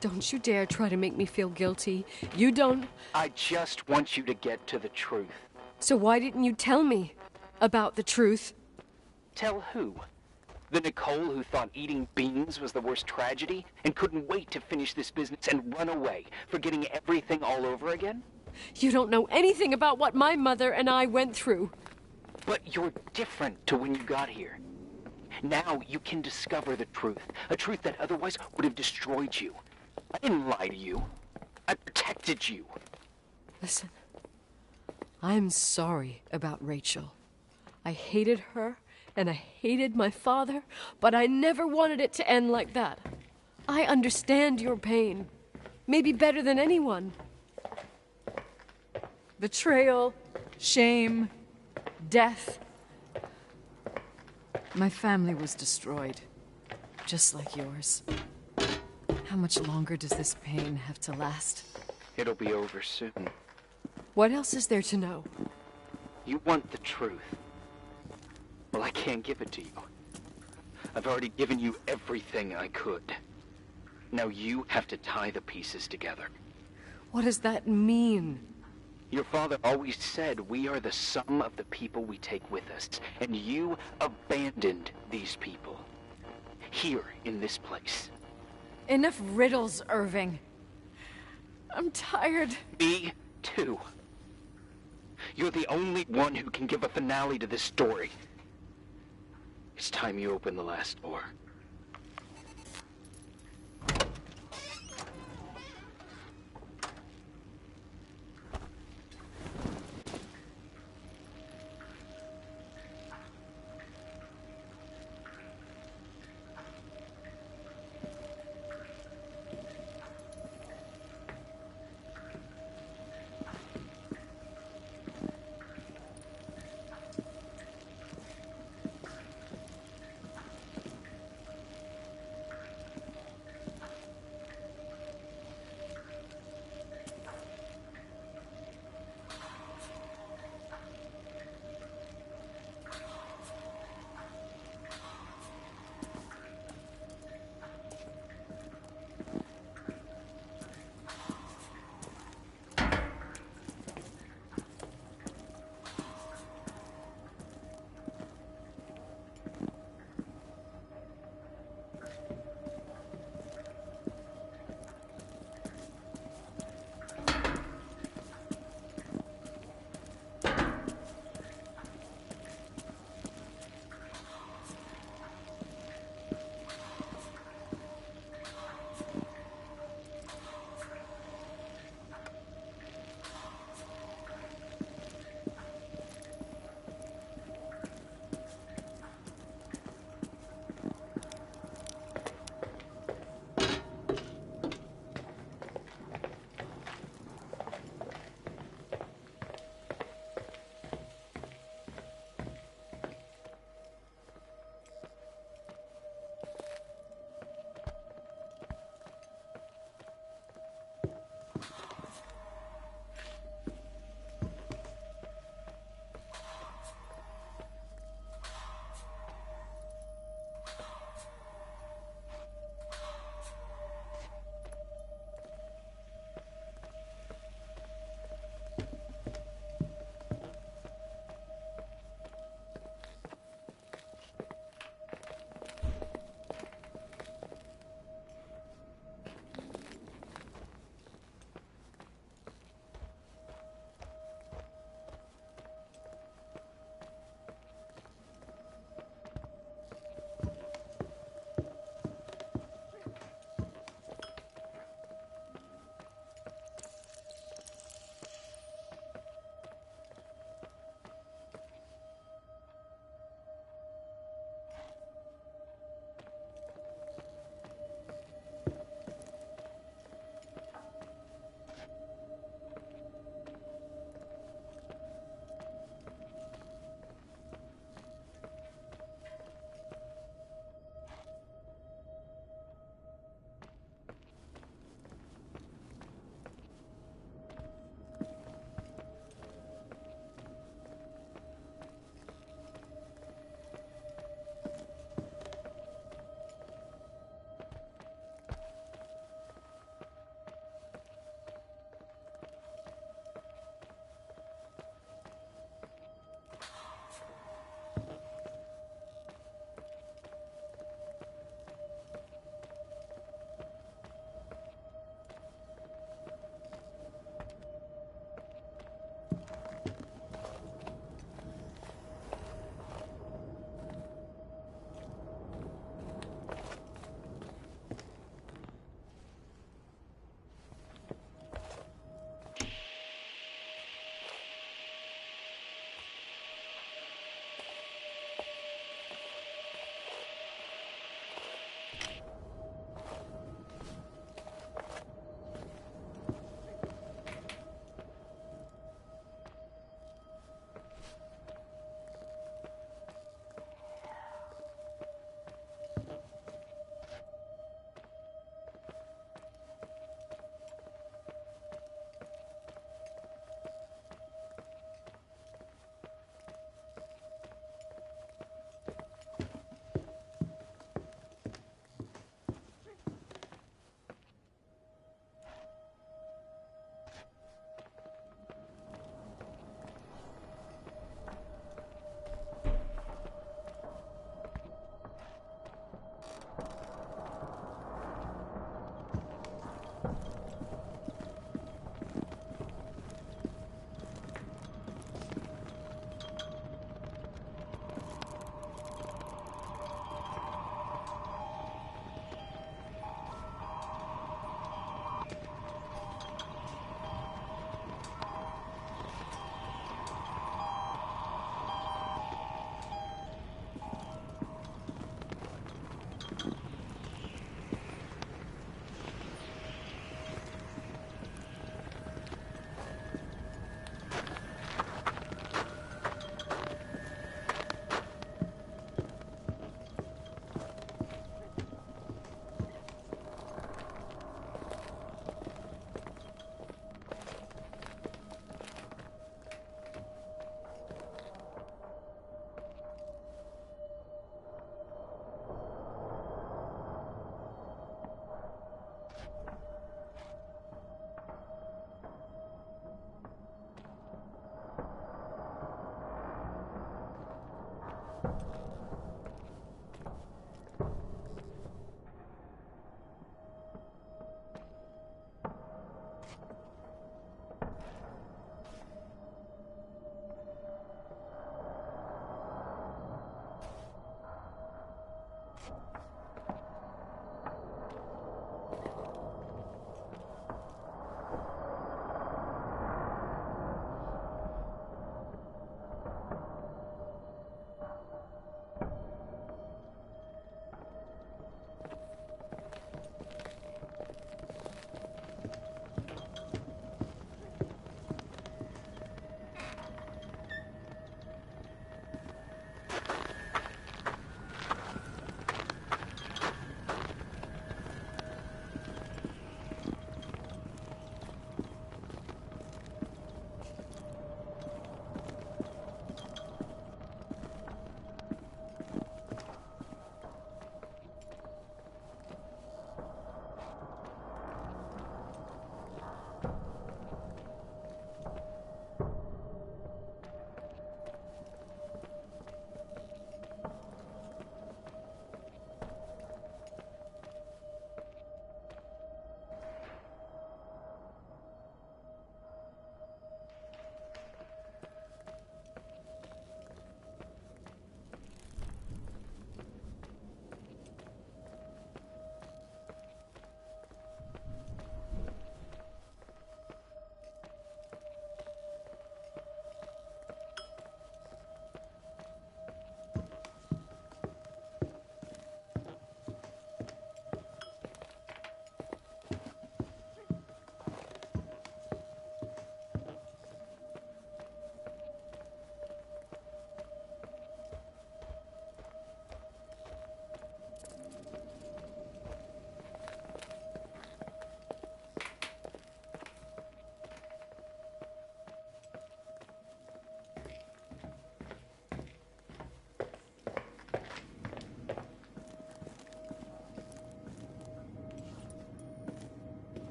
Don't you dare try to make me feel guilty. You don't... I just want you to get to the truth. So why didn't you tell me about the truth? Tell who? The Nicole who thought eating beans was the worst tragedy and couldn't wait to finish this business and run away, forgetting everything all over again? You don't know anything about what my mother and I went through. But you're different to when you got here. Now you can discover the truth, a truth that otherwise would have destroyed you. I didn't lie to you. I protected you. Listen, I'm sorry about Rachel. I hated her, and I hated my father, but I never wanted it to end like that. I understand your pain, maybe better than anyone. Betrayal, shame, death. My family was destroyed, just like yours. How much longer does this pain have to last? It'll be over soon. What else is there to know? You want the truth. Well, I can't give it to you. I've already given you everything I could. Now you have to tie the pieces together. What does that mean? Your father always said we are the sum of the people we take with us, and you abandoned these people. Here, in this place. Enough riddles, Irving. I'm tired. Me too. You're the only one who can give a finale to this story. It's time you open the last door.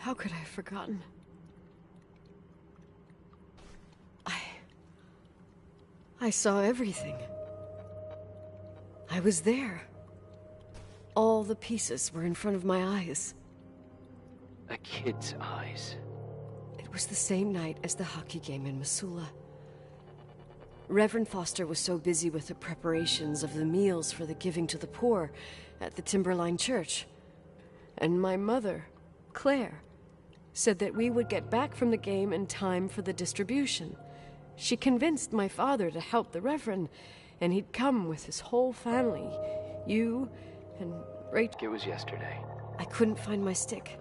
How could I have forgotten? I saw everything. I was there. All the pieces were in front of my eyes. A kid's eyes. It was the same night as the hockey game in Missoula. Reverend Foster was so busy with the preparations of the meals for the giving to the poor at the Timberline Church. And my mother, Claire, said that we would get back from the game in time for the distribution. She convinced my father to help the Reverend, and he'd come with his whole family. You and Rachel. It was yesterday. I couldn't find my stick.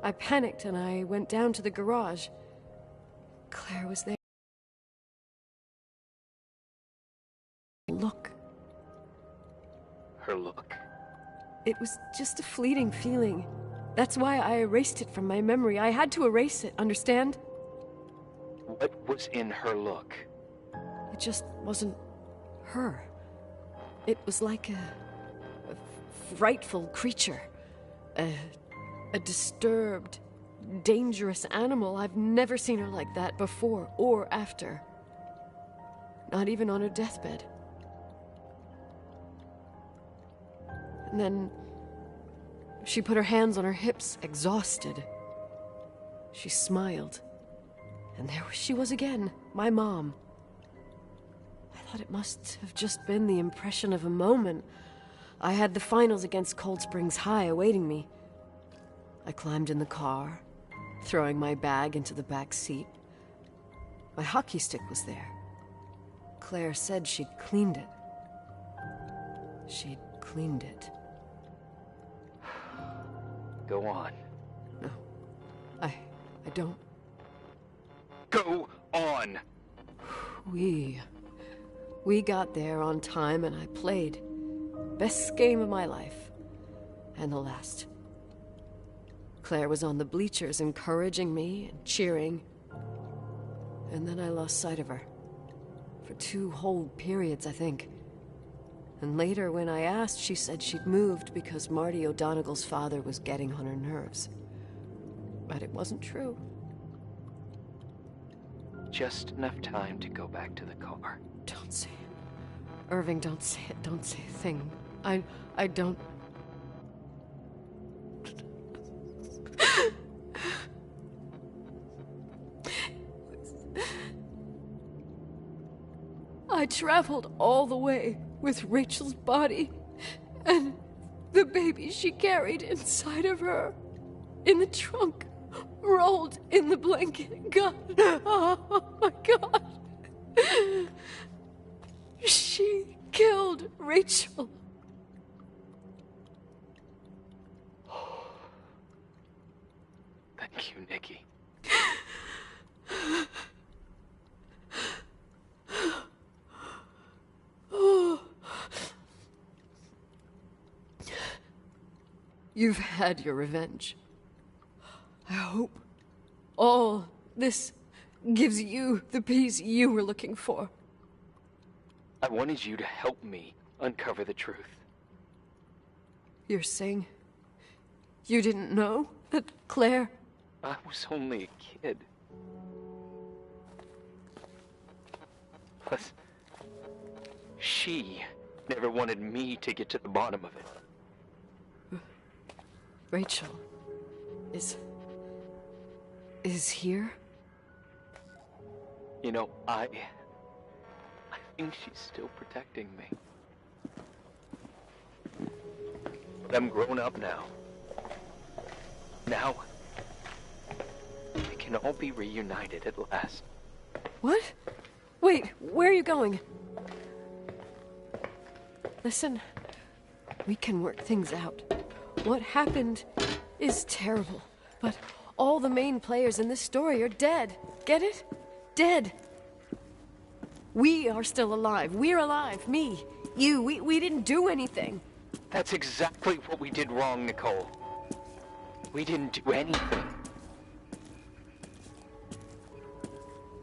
I panicked and I went down to the garage. Claire was there. Look. Her look. It was just a fleeting feeling. That's why I erased it from my memory. I had to erase it, understand? What was in her look? It just wasn't her. It was like a frightful creature. A disturbed, dangerous animal. I've never seen her like that before or after. Not even on her deathbed. And then she put her hands on her hips, exhausted. She smiled. And there she was again, my mom. I thought it must have just been the impression of a moment. I had the finals against Cold Springs High awaiting me. I climbed in the car, throwing my bag into the back seat. My hockey stick was there. Claire said she'd cleaned it. She'd cleaned it. Go on. No, I don't. Go on! We got there on time and I played. Best game of my life. And the last. Claire was on the bleachers encouraging me and cheering. And then I lost sight of her. For 2 whole periods, I think. And later, when I asked, she said she'd moved because Marty O'Donegal's father was getting on her nerves. But it wasn't true. Just enough time to go back to the car. Don't say it. Irving, don't say it. Don't say a thing. I don't... I traveled all the way with Rachel's body and the baby she carried inside of her in the trunk, rolled in the blanket. God, oh my God. She killed Rachel. Thank you, Nikki. You've had your revenge. I hope all this gives you the peace you were looking for. I wanted you to help me uncover the truth. You're saying you didn't know that Claire... I was only a kid. Plus, she never wanted me to get to the bottom of it. Rachel is here? You know, I think she's still protecting me. But I'm grown up now. Now, we can all be reunited at last. What? Wait, where are you going? Listen, we can work things out. What happened is terrible, but all the main players in this story are dead. Get it? Dead. We are still alive. We're alive. Me, you, we didn't do anything. That's exactly what we did wrong, Nicole. We didn't do anything.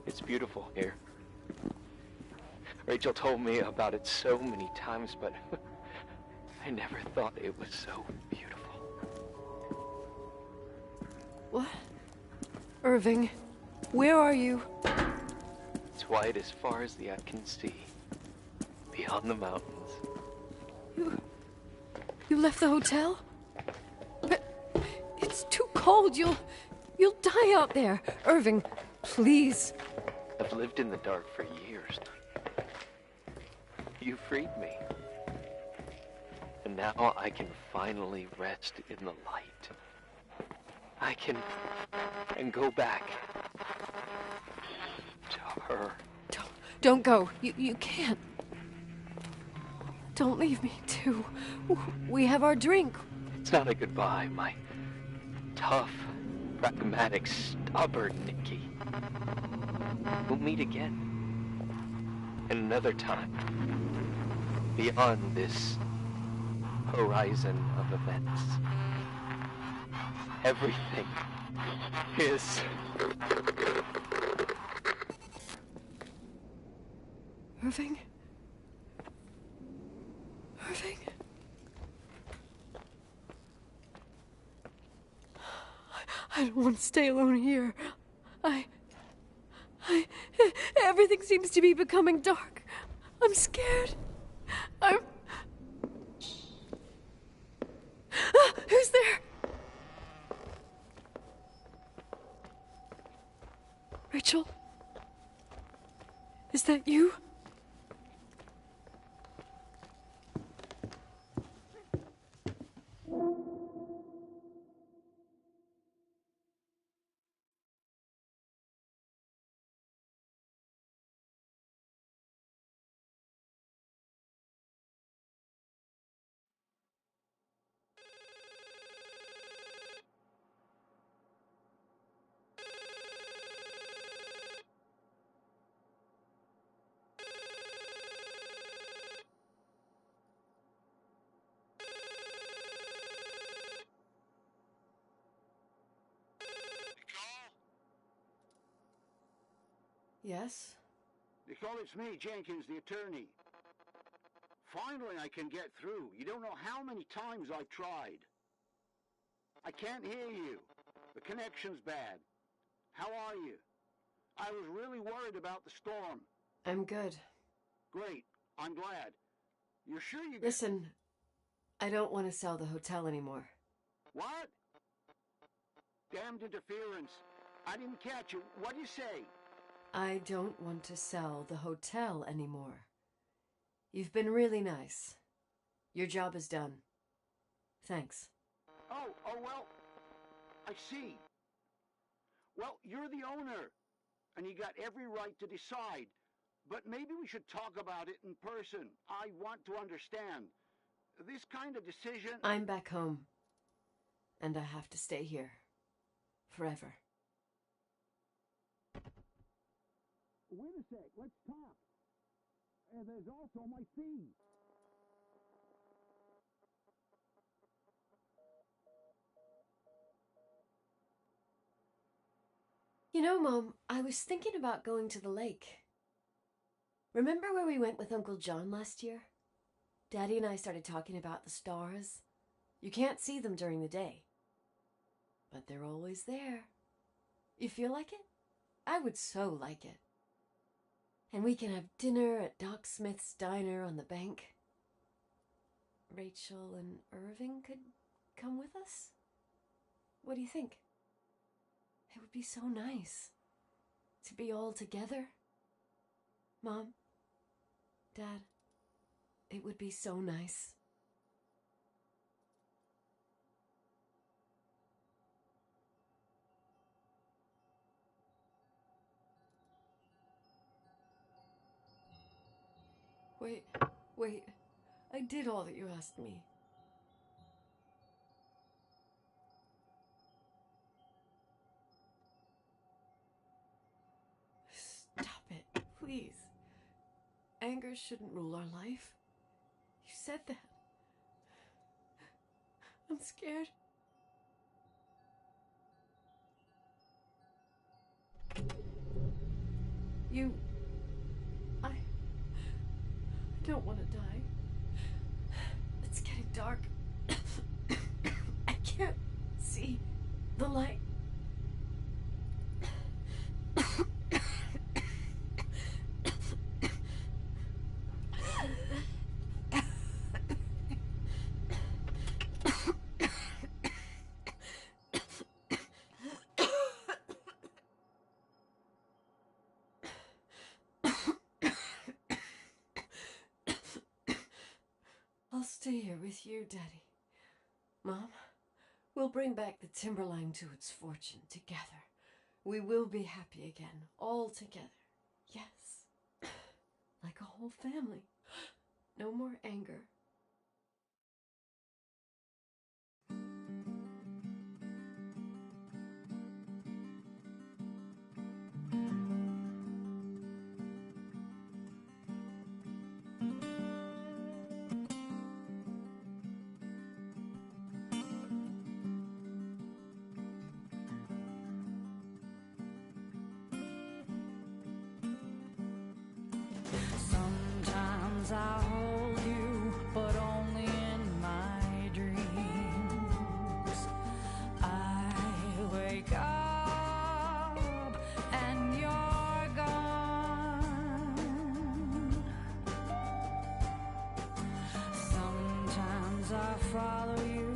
It's beautiful here. Rachel told me about it so many times, but I never thought it was so beautiful. What? Irving, where are you? It's white as far as the eye can see. Beyond the mountains. You left the hotel? But it's too cold. You'll die out there. Irving, please. I've lived in the dark for years. You freed me. And now I can finally rest in the light. I can go back to her. Don't go. You can't. Don't leave me, too. We have our drink. It's not a goodbye, my tough, pragmatic, stubborn Nikki. We'll meet again. Another time. Beyond this horizon of events. Everything is... Irving? Irving? I don't want to stay alone here. Everything seems to be becoming dark. I'm scared. Who's there? Rachel? Is that you? Yes? Nicole, it's me, Jenkins, the attorney. Finally, I can get through. You don't know how many times I've tried. I can't hear you. The connection's bad. How are you? I was really worried about the storm. I'm good. Great. I'm glad. You're sure you... Listen, I don't want to sell the hotel anymore. What? Damned interference. I didn't catch you. What'd you say? I don't want to sell the hotel anymore. You've been really nice. Your job is done. Thanks. Oh, well, I see. Well, you're the owner, and you got every right to decide. But maybe we should talk about it in person. I want to understand. This kind of decision... I'm back home, and I have to stay here. Forever. Wait a sec, let's talk. There's also my fee. You know, Mom, I was thinking about going to the lake. Remember where we went with Uncle John last year? Daddy and I started talking about the stars. You can't see them during the day, but they're always there. You feel like it? I would so like it. And we can have dinner at Doc Smith's diner on the bank. Rachel and Irving could come with us? What do you think? It would be so nice to be all together. Mom, Dad, it would be so nice. Wait. I did all that you asked me. Stop it, please. Anger shouldn't rule our life. You said that. I'm scared. I don't want to die. It's getting dark. I can't see the light. stay here with you, Daddy. Mom, we'll bring back the timberline to its fortune together. We will be happy again, all together. Yes. Like a whole family. No more anger. Sometimes I hold you, but only in my dreams. I wake up and you're gone. Sometimes I follow you